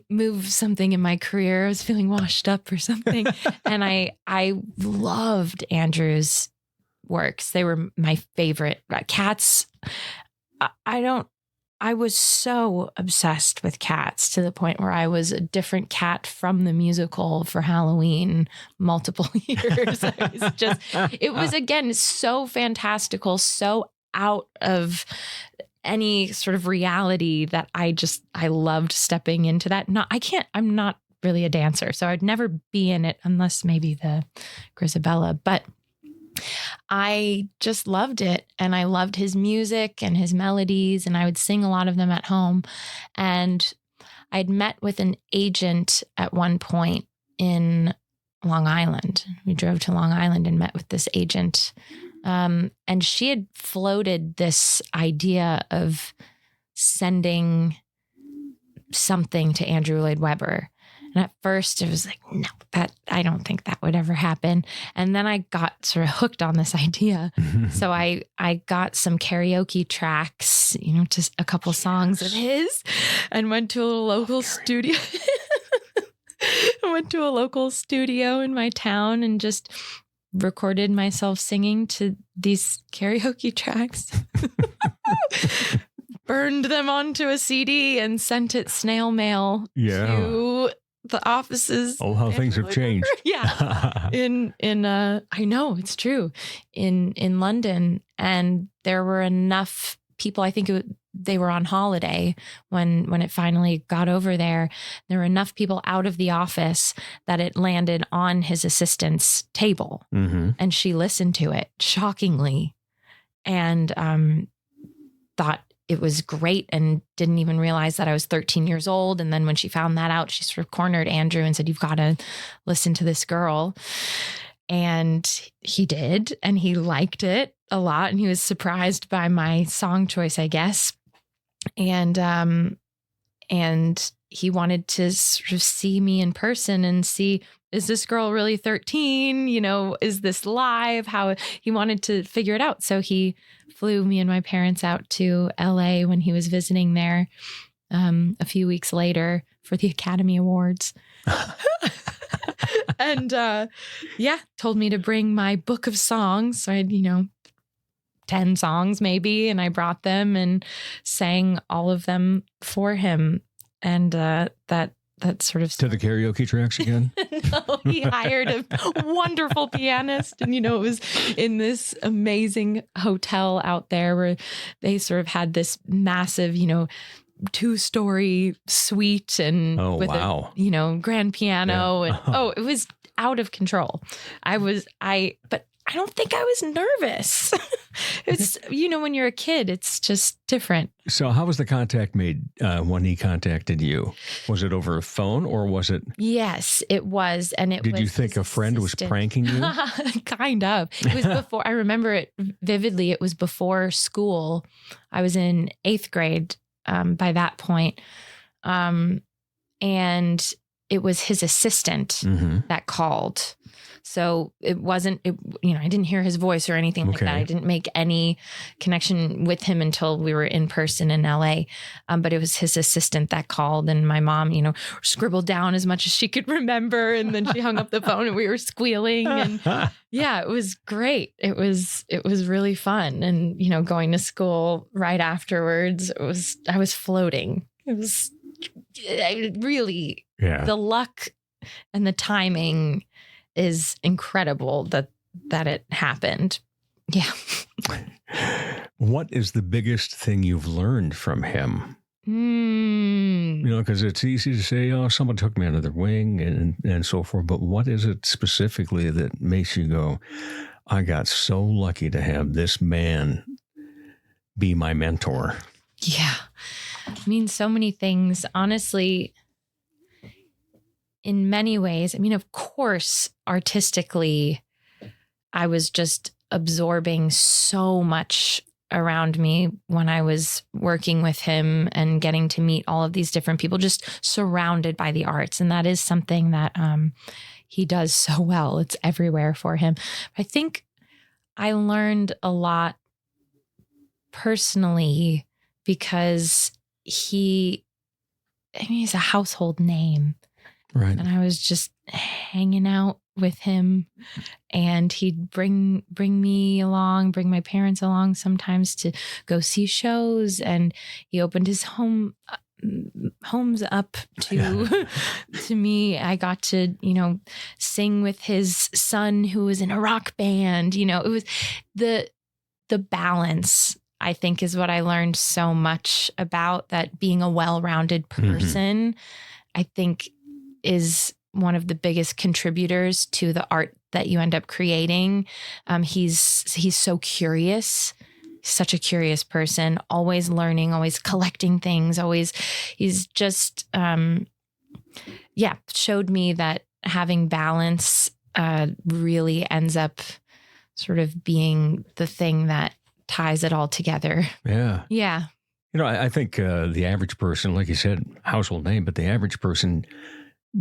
move something in my career. I was feeling washed up or something. And I loved Andrew's works. They were my favorite. Cats. I was so obsessed with Cats to the point where I was a different cat from the musical for Halloween multiple years. It was again, so fantastical, so out of any sort of reality that I loved stepping into that. I'm not really a dancer, so I'd never be in it unless maybe the Grisabella, but I just loved it. And I loved his music and his melodies, and I would sing a lot of them at home. And I'd met with an agent at one point in Long Island. We drove to Long Island and met with this agent. And she had floated this idea of sending something to Andrew Lloyd Webber. And at first it was like, no, I don't think that would ever happen. And then I got sort of hooked on this idea. So I got some karaoke tracks, just a couple songs of his, and went to a local studio. I went to a local studio in my town and just recorded myself singing to these karaoke tracks. Burned them onto a CD and sent it snail mail to the offices. Oh, how things have changed. Yeah. I know it's true. In London. And there were enough people, I think they were on holiday when it finally got over there. There were enough people out of the office that it landed on his assistant's table. And she listened to it shockingly and thought it was great and didn't even realize that I was 13 years old. And then when she found that out, she sort of cornered Andrew and said, you've got to listen to this girl. And he did, and he liked it a lot. And he was surprised by my song choice, I guess. And he wanted to sort of see me in person and see, is this girl really 13? Is this live? How he wanted to figure it out. So he flew me and my parents out to LA when he was visiting there a few weeks later for the Academy Awards. And told me to bring my book of songs. So I had, 10 songs maybe. And I brought them and sang all of them for him. And that sort of to the karaoke tracks again. No, he hired a wonderful pianist, and it was in this amazing hotel out there where they sort of had this massive, 2-story suite and with a grand piano and it was out of control. But I don't think I was nervous. It's, when you're a kid, it's just different. So how was the contact made when he contacted you? Was it over a phone or was it? Yes, it was. And Did you think a friend was pranking you? Kind of. It was before, I remember it vividly. It was before school. I was in 8th grade by that point. And it was his assistant that called. So it wasn't, I didn't hear his voice or anything like that. I didn't make any connection with him until we were in person in LA. But it was his assistant that called, and my mom, scribbled down as much as she could remember. And then she hung up the phone and we were squealing. And yeah, it was great. It was really fun. And, going to school right afterwards, I was floating. It was really, the luck and the timing is incredible that it happened. Yeah. What is the biggest thing you've learned from him? Because it's easy to say, oh, someone took me under their wing and so forth. But what is it specifically that makes you go, I got so lucky to have this man be my mentor? Yeah. So many things. Honestly, in many ways, of course, artistically, I was just absorbing so much around me when I was working with him and getting to meet all of these different people, just surrounded by the arts. And that is something that he does so well. It's everywhere for him. I think I learned a lot personally because he's a household name. Right. And I was just hanging out with him, and he'd bring me along, bring my parents along sometimes to go see shows. And he opened his homes up to me. I got to, sing with his son who was in a rock band. It was the balance, I think, is what I learned so much about, that being a well-rounded person, I think, is one of the biggest contributors to the art that you end up creating. He's so curious, such a curious person, always learning, always collecting things, he's just, showed me that having balance really ends up sort of being the thing that ties it all together. Yeah. Yeah. I think the average person, like you said, household name, but the average person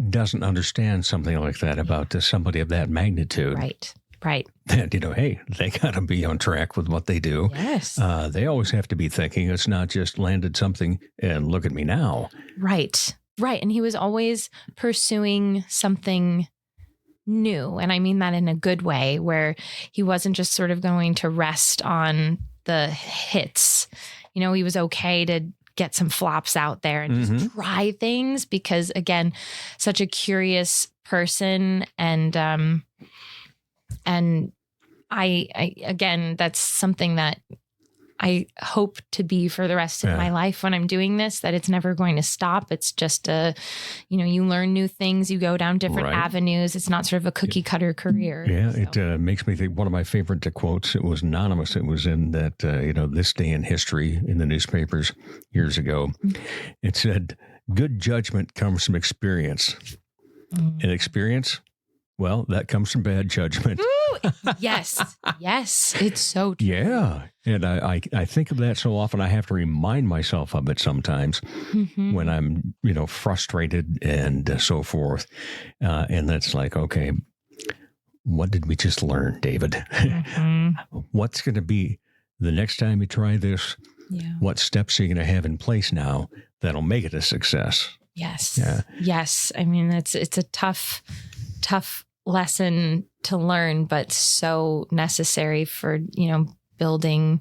doesn't understand something like that about somebody of that magnitude. Right. And, hey, they got to be on track with what they do. Yes. They always have to be thinking it's not just landed something and look at me now. Right. And he was always pursuing something new. And I mean that in a good way, where he wasn't just sort of going to rest on the hits. He was okay to get some flops out there and just try things, because again, such a curious person. And I again, that's something that I hope to be for the rest of my life when I'm doing this, that it's never going to stop. It's just you learn new things, you go down different avenues. It's not sort of a cookie cutter career. Yeah. So. It makes me think, one of my favorite quotes, it was anonymous. It was in that, This Day in History in the newspapers years ago. It said, good judgment comes from experience. And experience, well, that comes from bad judgment. Ooh, yes. It's so true. Yeah. And I think of that so often. I have to remind myself of it sometimes when I'm, frustrated and so forth. And that's like, okay, what did we just learn, David? What's going to be the next time you try this? Yeah. What steps are you going to have in place now that'll make it a success? Yes. Yeah. Yes. It's a tough lesson to learn, but so necessary for, building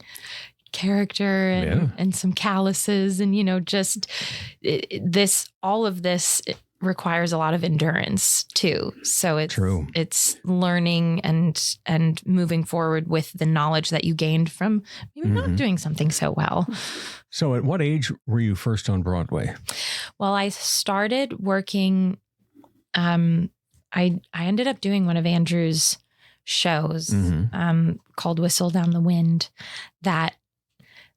character and some calluses and, all of this requires a lot of endurance too. So it's learning and moving forward with the knowledge that you gained from maybe not doing something so well. So at what age were you first on Broadway? Well, I started working, I ended up doing one of Andrew's shows called Whistle Down the Wind that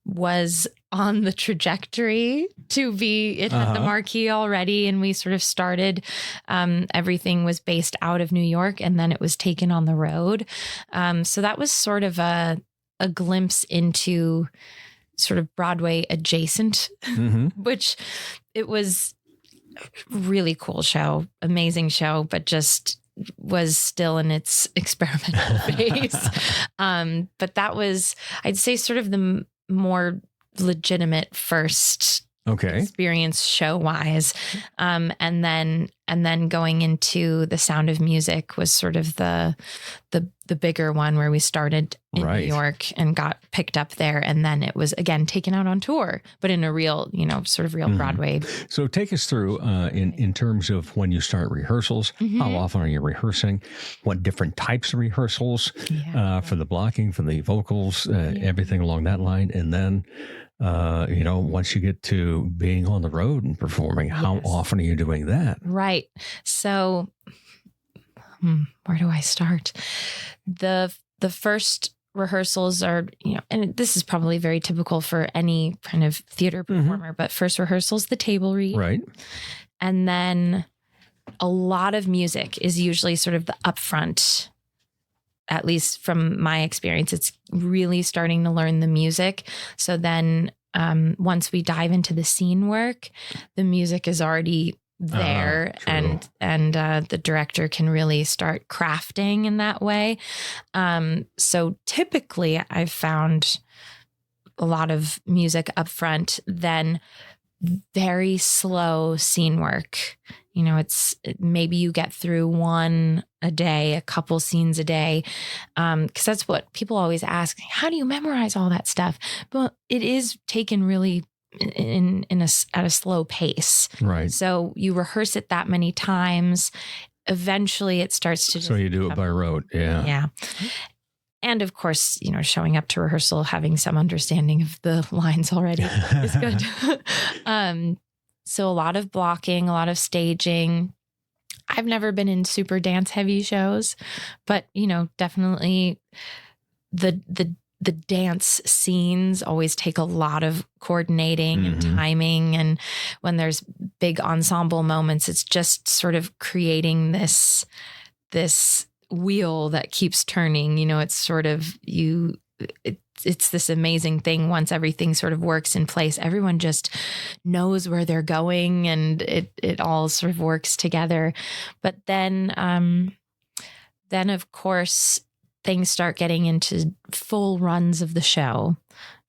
was on the trajectory to be, it had the marquee already, and we sort of started, everything was based out of New York, and then it was taken on the road. So that was sort of a glimpse into sort of Broadway adjacent, which it was a really cool show, amazing show, but just was still in its experimental phase. But that was, I'd say, sort of the more legitimate first experience show wise. And then going into The Sound of Music was sort of the bigger one, where we started in New York and got picked up there. And then it was again taken out on tour, but in a real, sort of real Broadway. So take us through in terms of when you start rehearsals, how often are you rehearsing? What different types of rehearsals for the blocking, for the vocals, everything along that line. And then, once you get to being on the road and performing, how often are you doing that? Right. So where do I start? The first rehearsals are, and this is probably very typical for any kind of theater performer, but first rehearsals, the table read. Right. And then a lot of music is usually sort of the upfront. At least from my experience, it's really starting to learn the music. So then once we dive into the scene work, the music is already there, and the director can really start crafting in that way. So typically I've found a lot of music up front, then very slow scene work. It's maybe you get through one a day, a couple scenes a day. Cause that's what people always ask. How do you memorize all that stuff? But it is taken really at a slow pace. Right. So you rehearse it that many times. Eventually it starts to. So you do it by rote. Yeah. Yeah. And of course, showing up to rehearsal, having some understanding of the lines already is good. So a lot of blocking, a lot of staging. I've never been in super dance heavy shows, but definitely the dance scenes always take a lot of coordinating and timing. And when there's big ensemble moments, it's just sort of creating this wheel that keeps turning. It's sort of it's this amazing thing. Once everything sort of works in place, everyone just knows where they're going, and it all sort of works together. But then of course, things start getting into full runs of the show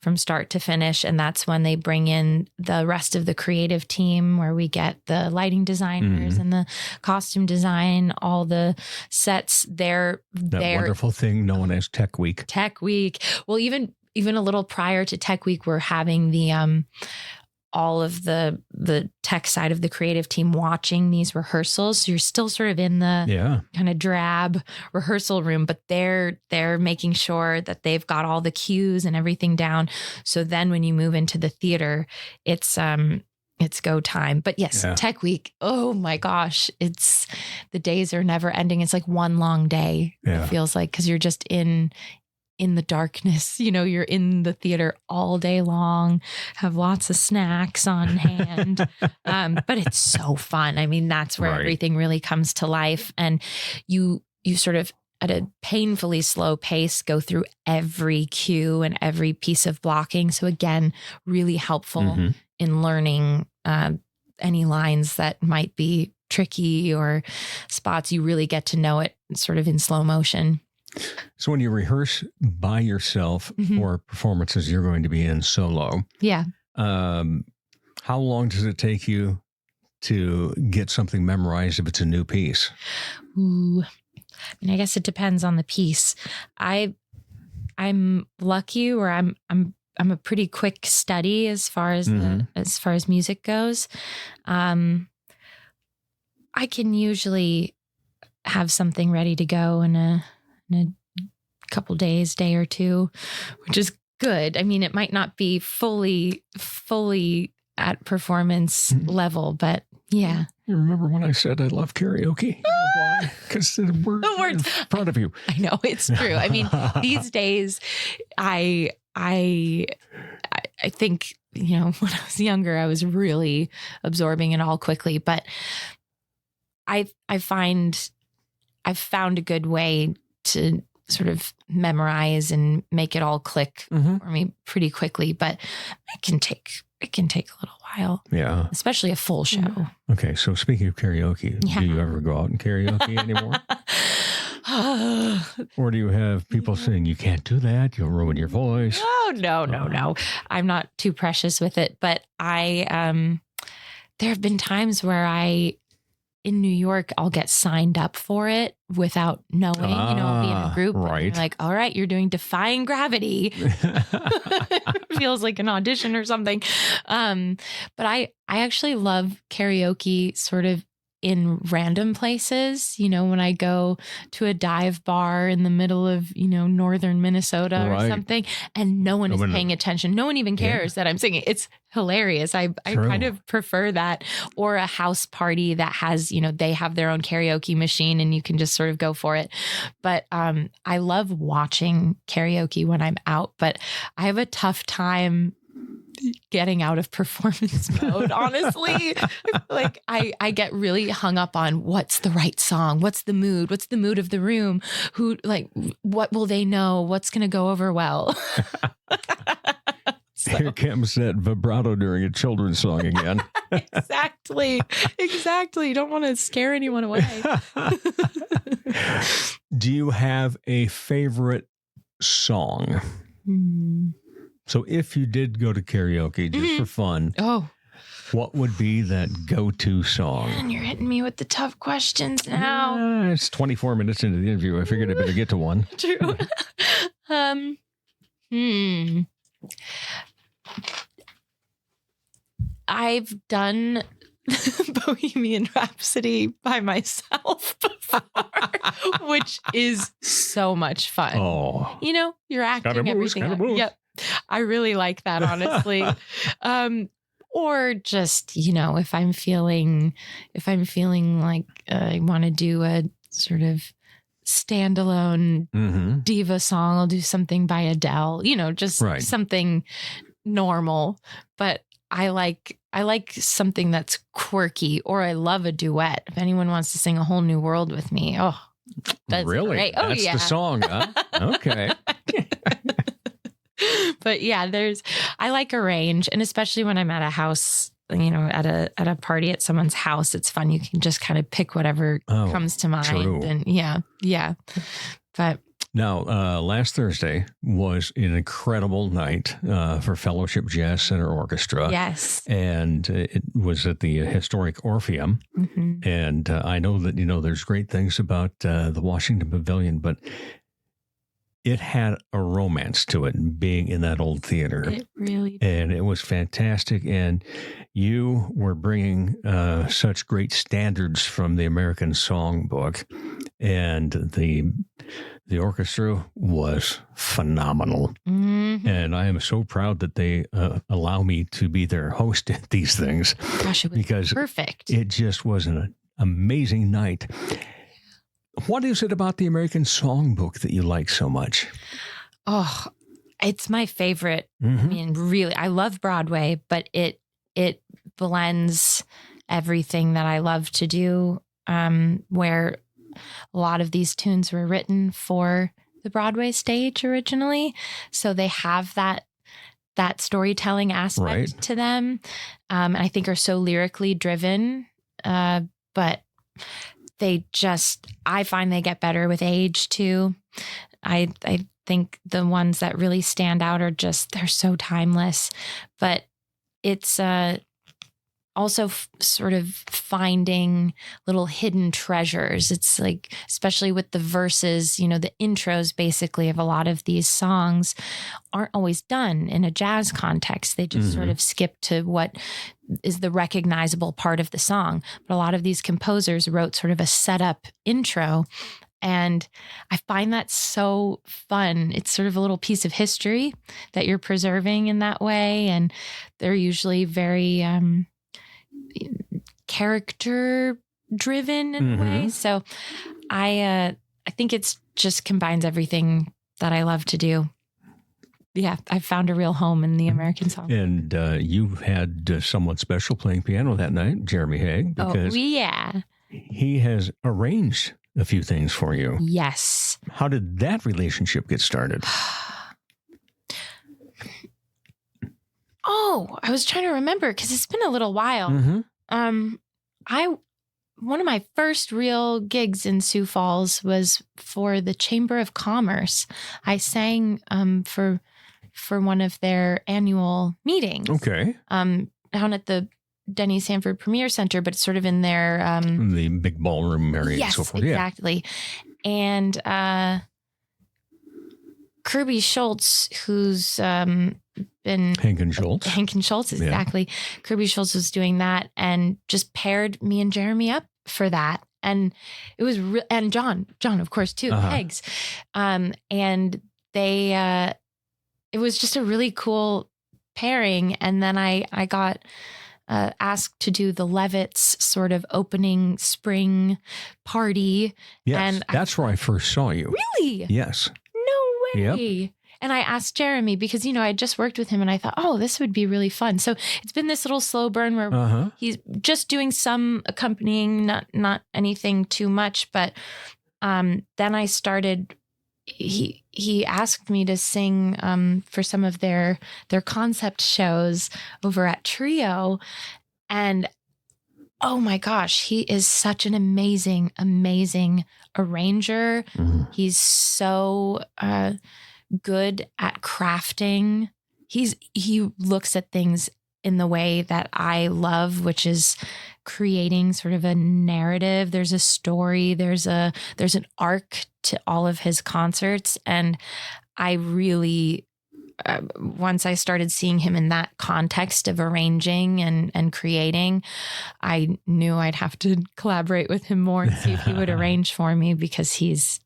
from start to finish. And that's when they bring in the rest of the creative team, where we get the lighting designers and the costume design, all the sets. That wonderful thing known as Tech Week. Tech Week. Well, even a little prior to Tech Week, we're having the all of the tech side of the creative team watching these rehearsals. So you're still sort of in the kind of drab rehearsal room, but they're making sure that they've got all the cues and everything down. So then when you move into the theater, it's go time. But yes, Tech Week, oh my gosh, the days are never ending. It's like one long day. It feels like, because you're just in the darkness, you're in the theater all day long, have lots of snacks on hand. But it's so fun. I mean, that's where everything really comes to life. And you sort of, at a painfully slow pace, go through every cue and every piece of blocking. So again, really helpful in learning any lines that might be tricky or spots. You really get to know it sort of in slow motion. So when you rehearse by yourself for performances you're going to be in solo, how long does it take you to get something memorized if it's a new piece? Ooh, I guess it depends on the piece. I'm lucky, or I'm a pretty quick study as far as as music goes. I can usually have something ready to go in a couple days, day or two, which is good. I mean, it might not be fully at performance level, but Yeah. You remember when I said I love karaoke? You know why? Because the words are in front of you. I know, it's true. I mean, these days, I think, when I was younger, I was really absorbing it all quickly. But I've found a good way to sort of memorize and make it all click for me pretty quickly. But it can take a little while. Yeah. Especially a full show. Okay. So speaking of karaoke, do you ever go out and karaoke anymore? Or do you have people saying you can't do that, you'll ruin your voice? Oh, no. I'm not too precious with it. But there have been times where in New York, I'll get signed up for it without knowing, I'll be in a group. Right. And like, all right, you're doing Defying Gravity. Feels like an audition or something. But I actually love karaoke sort of in random places, when I go to a dive bar in the middle of, northern Minnesota or something, and no one is paying attention. No one even cares that I'm singing. It's hilarious. I kind of prefer that, or a house party that has, they have their own karaoke machine and you can just sort of go for it. But I love watching karaoke when I'm out, but I have a tough time getting out of performance mode, honestly. Like I get really hung up on what's the right song, what's the mood of the room, what will they know, what's going to go over well. Here comes that vibrato during a children's song again. Exactly. You don't want to scare anyone away. Do you have a favorite song? So if you did go to karaoke just for fun, what would be that go-to song? Man, you're hitting me with the tough questions now. It's 24 minutes into the interview. I figured I better get to one. True. I've done Bohemian Rhapsody by myself before, which is so much fun. Oh. You're acting everything out. Yep. I really like that, honestly. Or just, if I'm feeling like I want to do a sort of standalone diva song, I'll do something by Adele, just something normal. But I like something that's quirky, or I love a duet. If anyone wants to sing A Whole New World with me, that's really great. That's the song, huh? Okay. But yeah, I like a range, and especially when I'm at a house, at a party at someone's house, it's fun. You can just kind of pick whatever comes to mind. True. And yeah. But now, last Thursday was an incredible night for Fellowship Jazz Center Orchestra. Yes. And it was at the historic Orpheum. And I know that, there's great things about the Washington Pavilion, but it had a romance to it, being in that old theater. It really did. And it was fantastic. And you were bringing such great standards from the American Songbook. And the orchestra was phenomenal. And I am so proud that they allow me to be their host at these things. Gosh, it was perfect. It just was an amazing night. What is it about the American Songbook that you like so much? Oh, it's my favorite. I mean, really, I love Broadway, but it blends everything that I love to do, where a lot of these tunes were written for the Broadway stage originally. So they have that storytelling aspect to them. And I think are so lyrically driven, but I find they get better with age too. I think the ones that really stand out are they're so timeless, but it's also sort of finding little hidden treasures. It's like, especially with the verses, the intros basically of a lot of these songs aren't always done in a jazz context. They just sort of skip to what is the recognizable part of the song. But a lot of these composers wrote sort of a setup intro, and I find that so fun. It's sort of a little piece of history that you're preserving in that way. And they're usually very character driven in a way. So I think it's just combines everything that I love to do. Yeah, I found a real home in the American song. And you had someone special playing piano that night, Jeremy Haig, because he has arranged a few things for you. Yes. How did that relationship get started? Oh, I was trying to remember because it's been a little while. One of my first real gigs in Sioux Falls was for the Chamber of Commerce. I sang for one of their annual meetings. Okay. Down at the Denny Sanford Premier Center, but it's sort of in their the big ballroom area and so forth. Exactly. And Kirby Schultz, who's been Henkin Schultz, exactly. Kirby Schultz was doing that and just paired me and Jeremy up for that. And it was and John, of course, too, Eggs. And they it was just a really cool pairing. And then I got asked to do the Levitts sort of opening spring party. Yes, and that's where I first saw you. Really? Yes. No way. Yep. And I asked Jeremy because, I just worked with him and I thought, oh, this would be really fun. So it's been this little slow burn where he's just doing some accompanying, not anything too much. But then I started, he asked me to sing for some of their concept shows over at Trio. And oh my gosh, he is such an amazing, amazing arranger. He's so good at crafting. He looks at things in the way that I love, which is creating sort of a narrative. There's a story, there's an arc to all of his concerts. And I really, once I started seeing him in that context of arranging and creating, I knew I'd have to collaborate with him more and see if he would arrange for me because he is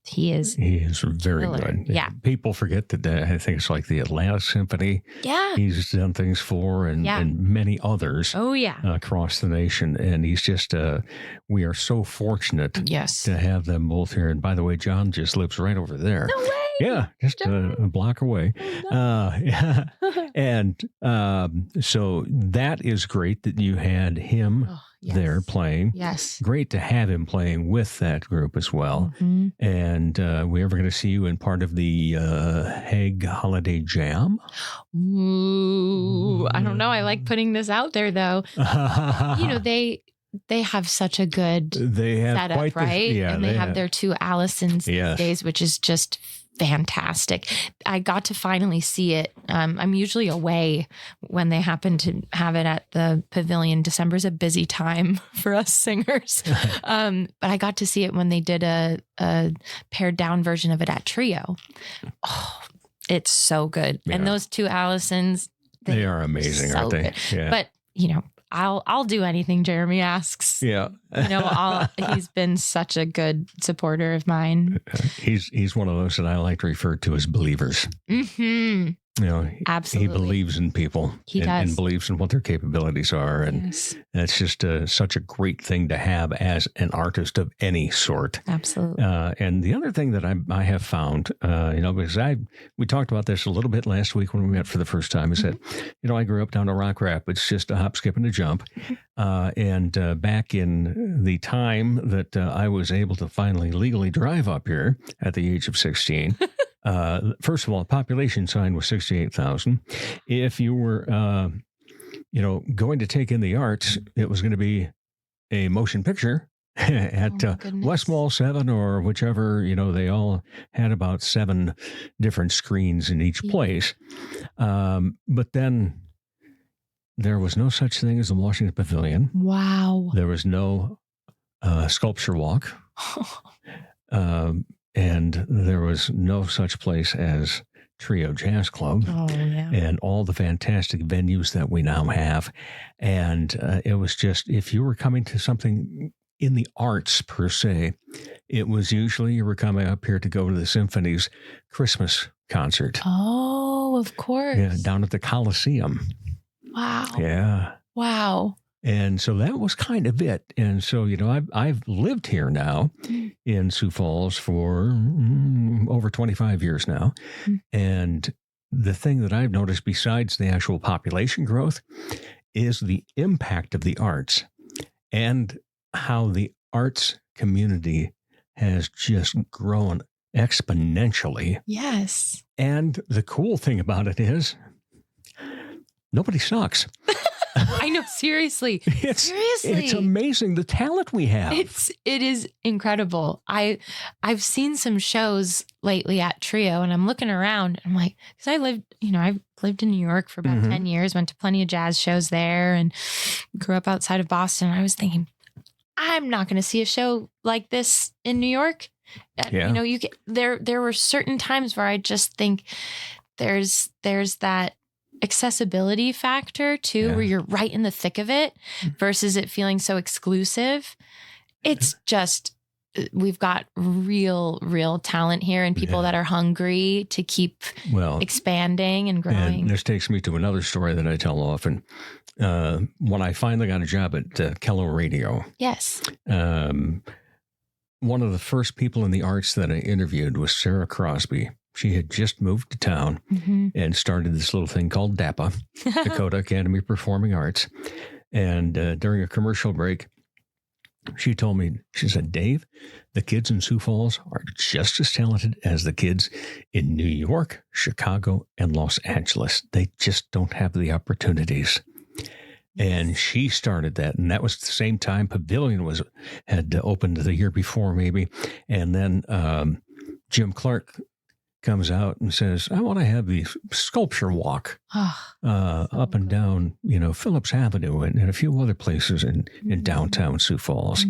very good. Yeah. People forget that I think it's like the Atlanta Symphony. Yeah. He's done things for and many others. Oh, yeah. Across the nation. And he's just, we are so fortunate to have them both here. And by the way, John just lives right over there. No way. Yeah, just a block away. And so that is great that you had him there playing. Yes. Great to have him playing with that group as well. And we ever going to see you in part of the Haig Holiday Jam? Ooh, I don't know. I like putting this out there, though. They have such a good setup, right? And they have their two Allisons these days, which is just fantastic. I got to finally see it. I'm usually away when they happen to have it at the Pavilion. December's a busy time for us singers. But I got to see it when they did a pared down version of it at Trio. Oh, it's so good. Yeah. And those two Allisons, they are amazing, aren't they? Yeah. But, I'll do anything Jeremy asks. Yeah. He's been such a good supporter of mine. He's one of those that I like to refer to as believers. Absolutely. He believes in people and believes in what their capabilities are. And that's just such a great thing to have as an artist of any sort. Absolutely. And the other thing that I have found, because we talked about this a little bit last week when we met for the first time, is that, I grew up down to Rock Rapids, just a hop, skip, and a jump. And back in the time that I was able to finally legally drive up here at the age of 16, first of all, the population sign was 68,000. If you were, going to take in the arts, it was going to be a motion picture at West Mall 7 or whichever, they all had about 7 different screens in each place. But then there was no such thing as the Washington Pavilion. Wow. There was no sculpture walk. And there was no such place as Trio Jazz Club and all the fantastic venues that we now have. And it was just, if you were coming to something in the arts per se, it was usually you were coming up here to go to the Symphony's Christmas concert. Oh, of course. Yeah, down at the Coliseum. Wow. Yeah. Wow. And so that was kind of it. And so, I've lived here now in Sioux Falls for over 25 years now. And the thing that I've noticed besides the actual population growth is the impact of the arts and how the arts community has just grown exponentially. Yes. And the cool thing about it is nobody sucks. I know, seriously. It's amazing the talent we have. It is incredible. I've seen some shows lately at Trio, and I'm looking around. I'm like, because I've lived in New York for about 10 years, went to plenty of jazz shows there, and grew up outside of Boston. I was thinking, I'm not going to see a show like this in New York. Yeah. There were certain times where I just think there's that accessibility factor too, where you're right in the thick of it versus it feeling so exclusive. It's just, we've got real talent here and people that are hungry to keep expanding and growing. And this takes me to another story that I tell often. When I finally got a job at Keller Radio. Yes. One of the first people in the arts that I interviewed was Sarah Crosby. She had just moved to town and started this little thing called DAPA, Dakota Academy of Performing Arts. And during a commercial break, she told me, she said, Dave, the kids in Sioux Falls are just as talented as the kids in New York, Chicago, and Los Angeles. They just don't have the opportunities. And she started that, and that was the same time Pavilion had opened the year before, maybe. And then Jim Clark comes out and says, I want to have the sculpture walk up and down, Phillips Avenue and a few other places in downtown Sioux Falls.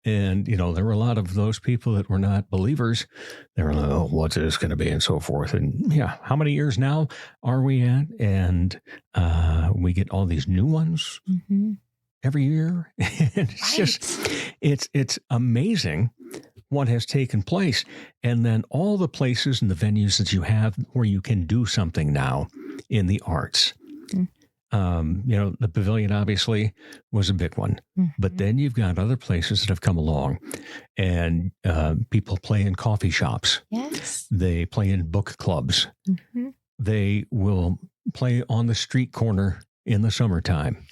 And, there were a lot of those people that were not believers. They were like, oh, what's this going to be and so forth. And how many years now are we at? And we get all these new ones every year. And it's it's amazing what has taken place. And then all the places and the venues that you have where you can do something now in the arts. The Pavilion obviously was a big one, but then you've got other places that have come along, and people play in coffee shops. Yes. They play in book clubs. They will play on the street corner in the summertime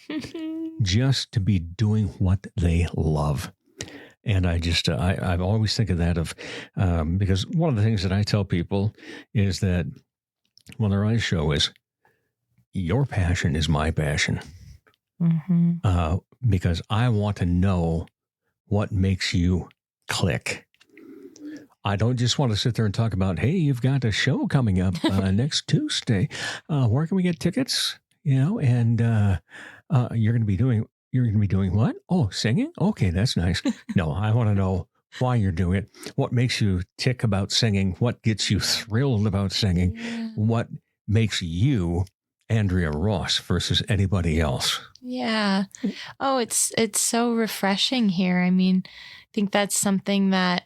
just to be doing what they love. And I've always think of that because one of the things that I tell people is that when their eyes show is, your passion is my passion. Because I want to know what makes you click. I don't just want to sit there and talk about, hey, you've got a show coming up next Tuesday. Where can we get tickets? And you're going to be doing what? Oh, singing? Okay, that's nice. No, I want to know why you're doing it. What makes you tick about singing? What gets you thrilled about singing? What makes you Andrea Ross versus anybody else? Yeah. Oh, it's so refreshing here. I mean, I think that's something that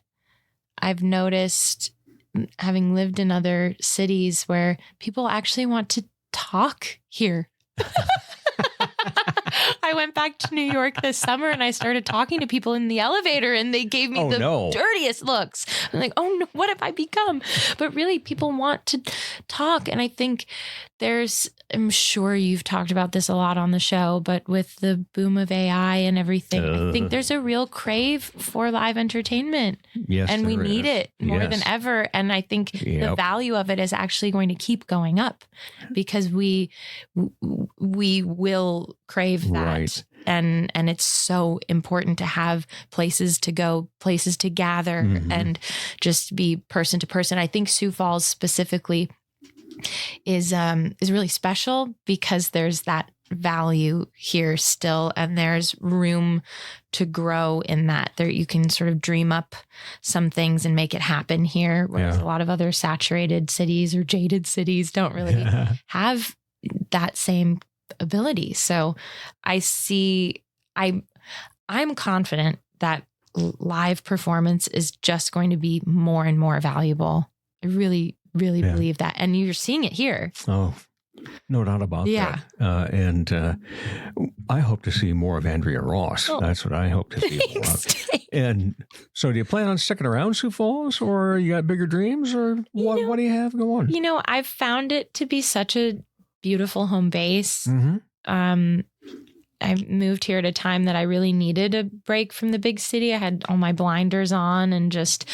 I've noticed having lived in other cities where people actually want to talk here. I went back to New York this summer and I started talking to people in the elevator and they gave me dirtiest looks. I'm like, oh no, what have I become? But really, people want to talk. And I think I'm sure you've talked about this a lot on the show, but with the boom of AI and everything, I think there's a real crave for live entertainment. Yes, and we need it more than ever. And I think the value of it is actually going to keep going up because we will crave that. Right. And it's so important to have places to go, places to gather and just be person to person. I think Sioux Falls specifically is really special because there's that value here still, and there's room to grow in that. There you can sort of dream up some things and make it happen here, whereas a lot of other saturated cities or jaded cities don't really have that same ability. So I'm confident that live performance is just going to be more and more valuable. I really believe that. And you're seeing it here. Oh, No doubt about that. And I hope to see more of Andrea Ross. Oh. That's what I hope to see more of. And so do you plan on sticking around Sioux Falls, or you got bigger dreams, or what do you have going? You know, I've found it to be such a beautiful home base. Mm-hmm. I moved here at a time that I really needed a break from the big city. I had all my blinders on and just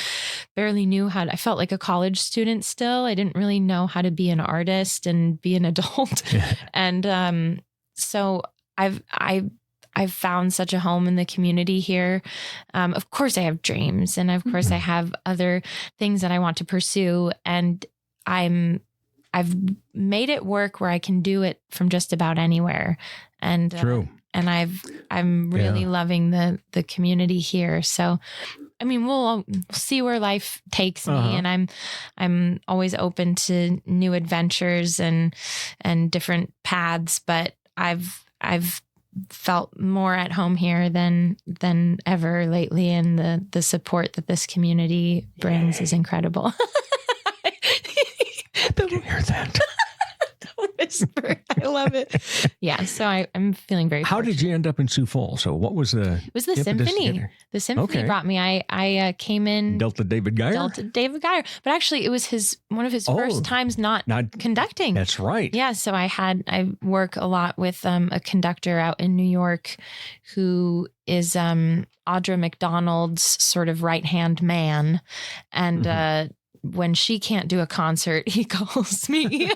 barely knew how to, I felt like a college student still. I didn't really know how to be an artist and be an adult. And so I've found such a home in the community here. Of course I have dreams, and of course I have other things that I want to pursue, and I've made it work where I can do it from just about anywhere. And True. And I'm really loving the community here. So, I mean, we'll see where life takes me, and I'm always open to new adventures and different paths. But I've felt more at home here than ever lately, and the support that this community brings is incredible. Did you hear that? Whisper. I love it. Yeah. So I'm feeling very How did you end up in Sioux Falls? So what was the... It was the symphony. The symphony brought me. I came in... Delta David Geyer? But actually it was one of his first times not conducting. That's right. Yeah. So I work a lot with a conductor out in New York who is Audra McDonald's sort of right-hand man. And when she can't do a concert, he calls me.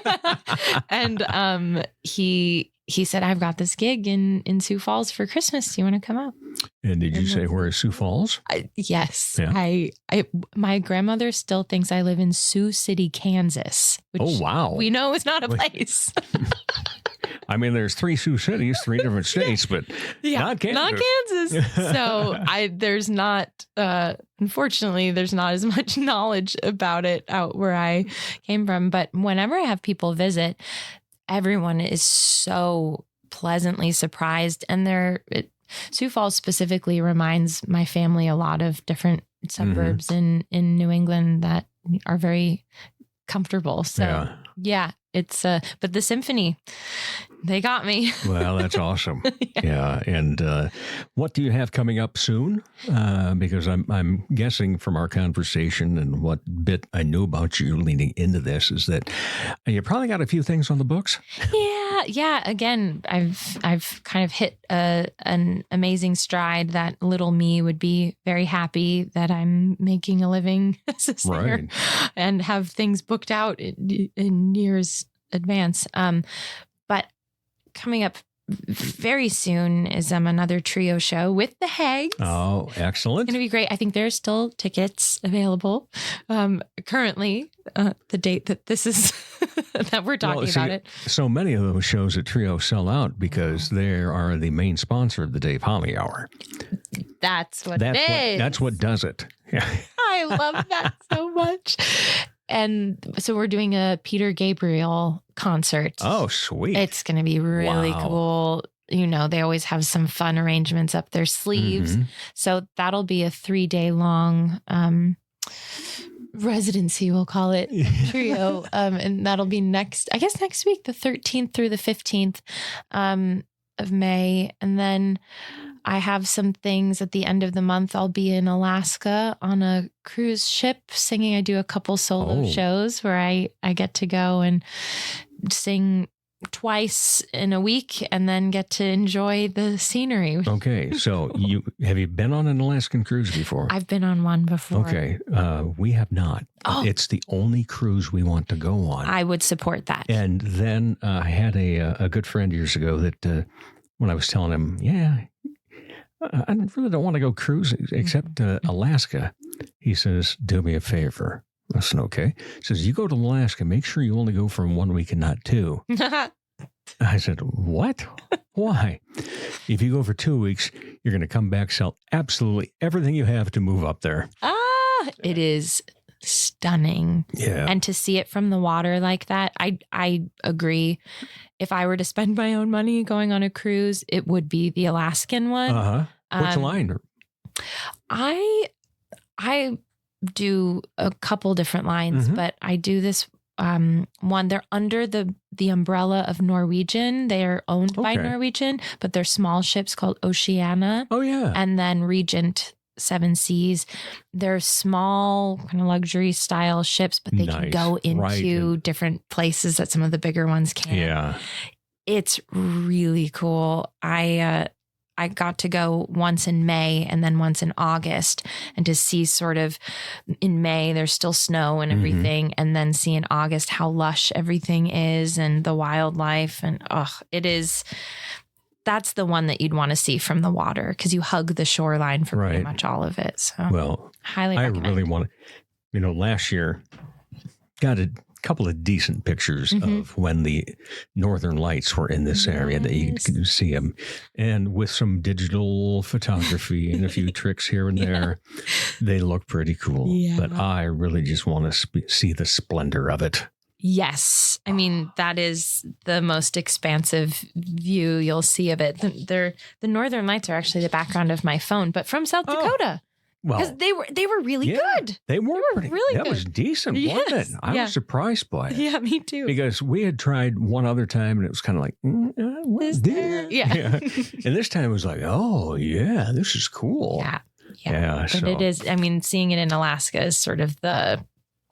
And he said, I've got this gig in Sioux Falls for Christmas. Do you want to come out? And did you say, where is Sioux Falls? Yes. Yeah. My grandmother still thinks I live in Sioux City, Kansas. Which we know is not a place. I mean, there's 3 Sioux cities, 3 different states, but not Kansas. Not Kansas. So there's not, unfortunately, there's not as much knowledge about it out where I came from. But whenever I have people visit, everyone is so pleasantly surprised. And Sioux Falls specifically reminds my family a lot of different suburbs in New England that are very comfortable. So yeah, it's but the symphony, they got me. Well, that's awesome. Yeah. And what do you have coming up soon? Because I'm guessing from our conversation and what bit I knew about you leading into this is that you probably got a few things on the books. Yeah. Again, I've kind of hit an amazing stride that little me would be very happy that I'm making a living as a singer and have things booked out in years advance. But coming up very soon is another trio show with the Hags. Oh, excellent. It's going to be great. I think there's still tickets available. Currently, the date that this is that we're talking about it. So many of those shows at Trio sell out because they are the main sponsor of the Dave Holly Hour. That's what it is. That's what does it. Yeah. I love that so much. And so we're doing a Peter Gabriel concert. Oh, sweet. It's going to be really cool. You know, they always have some fun arrangements up their sleeves. So that'll be a 3-day long residency, we'll call it, trio. And that'll be next week, the 13th through the 15th of May. And then I have some things at the end of the month. I'll be in Alaska on a cruise ship singing. I do a couple solo shows where I get to go and sing twice in a week and then get to enjoy the scenery. Okay. So have you been on an Alaskan cruise before? I've been on one before. Okay. We have not. It's the only cruise we want to go on. I would support that. And then I had a good friend years ago that when I was telling him, I really don't want to go cruising except Alaska. He says, do me a favor. I said, okay. He says, you go to Alaska, make sure you only go for 1 week and not 2. I said, what? Why? If you go for 2 weeks, you're going to come back, sell absolutely everything you have to move up there. It is stunning. Yeah. And to see it from the water like that, I agree. If I were to spend my own money going on a cruise, it would be the Alaskan one. Which line? I do a couple different lines, but I do this one. They're under the umbrella of Norwegian. They are owned by Norwegian, but they're small ships called Oceana. Oh, yeah. And then Regent Seven Seas. They're small kind of luxury style ships, but they can go into different places that some of the bigger ones can't. Yeah. It's really cool. I got to go once in May and then once in August, and to see sort of in May, there's still snow and everything. And then see in August how lush everything is and the wildlife. And that's the one that you'd want to see from the water, because you hug the shoreline for pretty much all of it. So highly recommend. I really want to, last year got a couple of decent pictures of when the Northern Lights were in this area that you could see them, and with some digital photography and a few tricks here and there, they look pretty cool. Yeah. But I really just want to see the splendor of it. Yes. I mean, that is the most expansive view you'll see of it. The Northern Lights are actually the background of my phone, but from South Dakota. Well, because they were really good. They were really good. That was decent, wasn't it? I was surprised by it. Yeah, me too. Because we had tried one other time and it was kind of like, what's this? Yeah. And this time it was like, oh, yeah, this is cool. Yeah. But it is, I mean, seeing it in Alaska is sort of the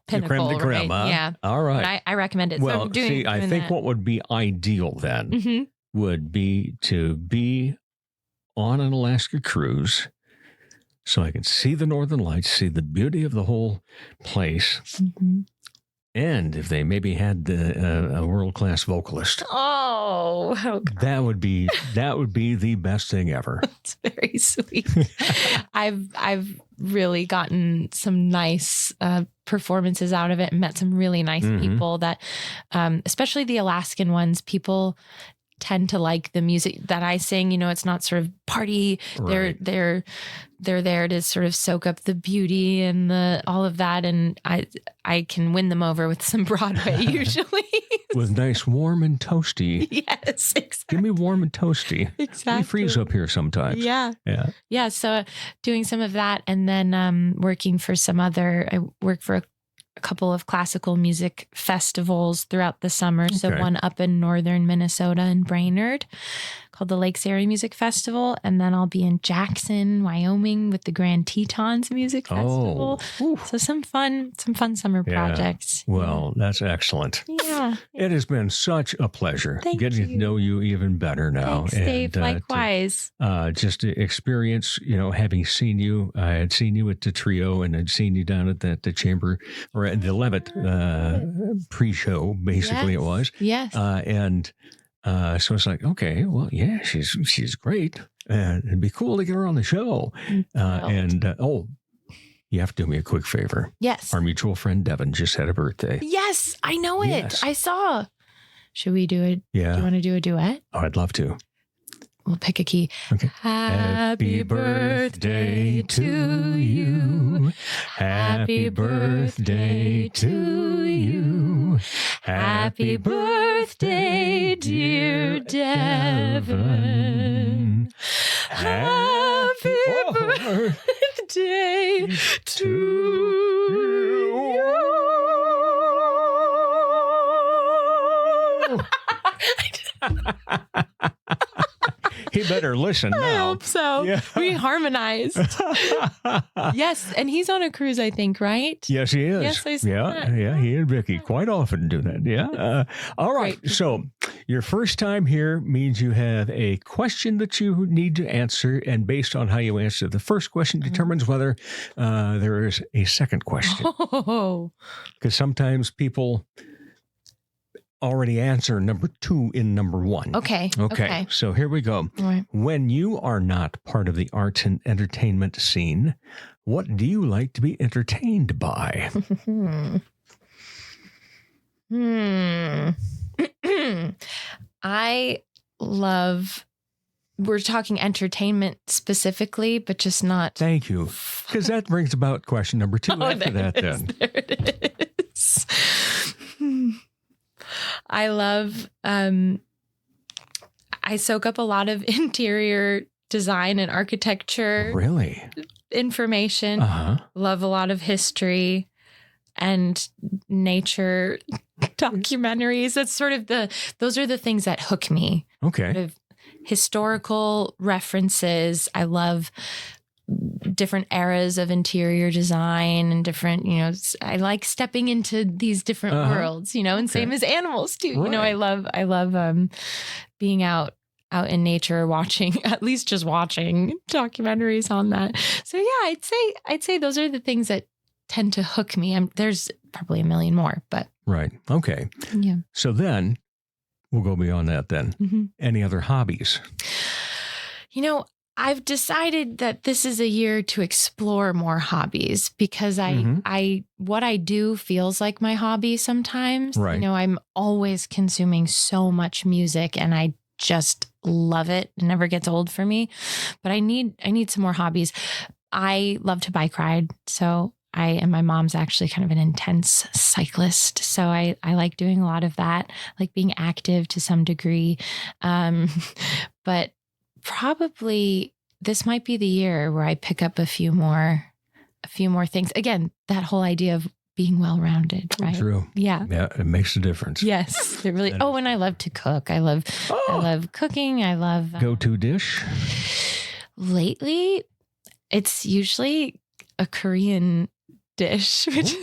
pinnacle, the creme, right? Huh? Yeah. All right. But I recommend it. Well, so I think what would be ideal then would be to be on an Alaska cruise, so I can see the Northern Lights, see the beauty of the whole place. And if they maybe had a world-class vocalist. Oh, that would be the best thing ever. That's very sweet. I've really gotten some nice performances out of it and met some really nice people that, especially the Alaskan ones, people tend to like the music that I sing. It's not sort of party. Right. They're there to sort of soak up the beauty and all of that. And I can win them over with some Broadway usually. With nice warm and toasty. Yes, exactly. Give me warm and toasty. Exactly. We freeze up here sometimes. Yeah. So doing some of that, and then I work for a couple of classical music festivals throughout the summer. So one up in northern Minnesota in Brainerd called the Lakes Area Music Festival. And then I'll be in Jackson, Wyoming with the Grand Tetons Music Festival. So some fun summer projects. Well, that's excellent. Yeah. It has been such a pleasure getting to know you even better now. Thanks, Dave. Likewise. Just to experience, having seen you. I had seen you at the Trio, and I'd seen you down at the Chamber, or at the Levitt pre-show, basically it was. Yes. So it's like, okay, well, yeah, she's great. And it'd be cool to get her on the show. You have to do me a quick favor. Yes. Our mutual friend Devin just had a birthday. Yes, I know it. Yes. I saw. Should we do it? Yeah. Do you want to do a duet? Oh, I'd love to. We'll pick a key. Okay. Happy birthday to you. Happy birthday to you. Happy birthday, dear Devin. Happy birthday to you. He better listen now. I hope so. Yeah. We harmonized. Yes, and he's on a cruise, I think, right? Yes, he is. Yes, I saw that. Yeah, he and Vicky quite often do that. Yeah. All right. Great. So your first time here means you have a question that you need to answer, and based on how you answer the first question determines whether there is a second question. Because sometimes people already answer number 2 in number 1. Okay. So here we go. Right. When you are not part of the arts and entertainment scene, what do you like to be entertained by? I love, we're talking entertainment specifically, but just not. Thank you. Because that brings about question number 2 after that then. There it is. I love, I soak up a lot of interior design and architecture. Really? Information. Love a lot of history and nature documentaries. That's sort of those are the things that hook me. Okay. Sort of historical references. I love different eras of interior design and different, I like stepping into these different worlds, and same as animals too. Right. I love being out in nature, at least just watching documentaries on that. So yeah, I'd say those are the things that tend to hook me. There's probably a million more, but. Right. Okay. Yeah. So then we'll go beyond that then. Mm-hmm. Any other hobbies? I've decided that this is a year to explore more hobbies because what I do feels like my hobby sometimes. Right. I'm always consuming so much music and I just love it. It never gets old for me, but I need some more hobbies. I love to bike ride. So and my mom's actually kind of an intense cyclist. So I like doing a lot of that, like being active to some degree. But probably this might be the year where I pick up a few more things. Again, that whole idea of being well-rounded, right? True. Yeah. Yeah, it makes a difference. Yes, it really. And I love to cook. I love cooking. I love go-to dish. Lately, it's usually a Korean dish, which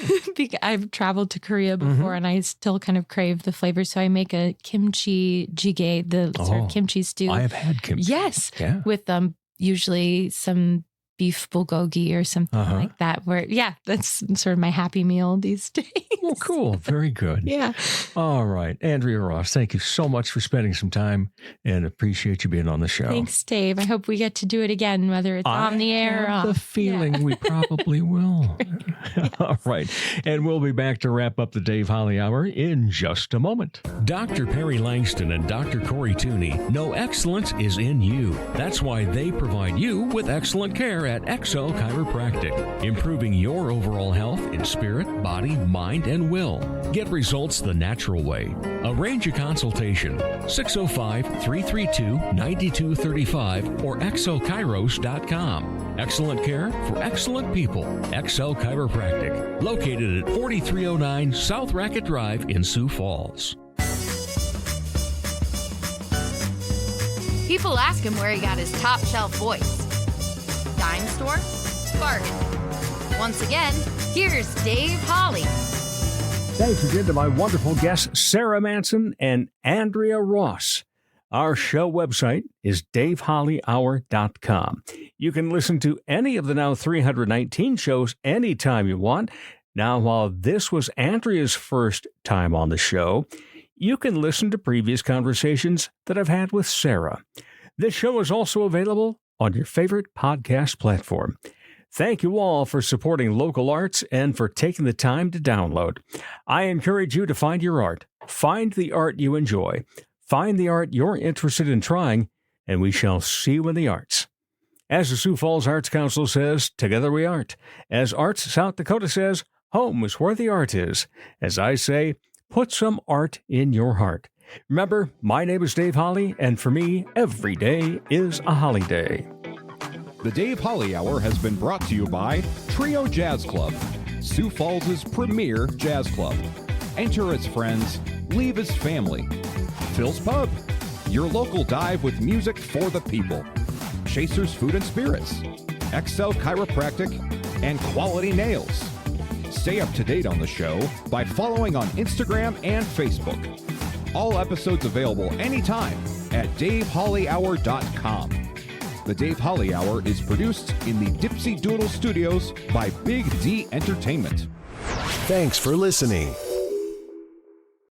I've traveled to Korea before and I still kind of crave the flavor. So I make a kimchi jjigae, the sort of kimchi stew. I have had kimchi. Yes. Yeah. With usually some beef bulgogi or something like that, where, that's sort of my happy meal these days. Well, cool. Very good. Yeah. All right. Andrea Ross, thank you so much for spending some time and appreciate you being on the show. Thanks, Dave. I hope we get to do it again, whether it's on the air or off. I have the feeling we probably will. All right. And we'll be back to wrap up the Dave Holly Hour in just a moment. Dr. Perry Langston and Dr. Corey Tooney know excellence is in you. That's why they provide you with excellent care at XO Chiropractic, improving your overall health in spirit, body, mind, and will. Get results the natural way. Arrange a consultation, 605-332-9235 or xochiros.com. Excellent care for excellent people. XO Chiropractic, located at 4309 South Racket Drive in Sioux Falls. People ask him where he got his top shelf voice. Dime store? Bargain. Once again, here's Dave Holly. Thanks again to my wonderful guests, Sara Manson and Andrea Ross. Our show website is davehollyhour.com. You can listen to any of the now 319 shows anytime you want. Now, while this was Andrea's first time on the show, you can listen to previous conversations that I've had with Sara. This show is also available on your favorite podcast platform. Thank you all for supporting local arts and for taking the time to download. I encourage you to find your art. Find the art you enjoy. Find the art you're interested in trying, and we shall see you in the arts. As the Sioux Falls Arts Council says, together we art. As Arts South Dakota says, home is where the art is. As I say, put some art in your heart. Remember, my name is Dave Holly, and for me, every day is a holiday. The Dave Holly Hour has been brought to you by Trio Jazz Club, Sioux Falls' premier jazz club. Enter as friends, leave as family. Phil's Pub, your local dive with music for the people. Chasers Food and Spirits, XO Chiropractic, and Quality Nails. Stay up to date on the show by following on Instagram and Facebook. All episodes available anytime at davehollyhour.com. The Dave Holly Hour is produced in the Dipsy Doodle Studios by Big D Entertainment. Thanks for listening.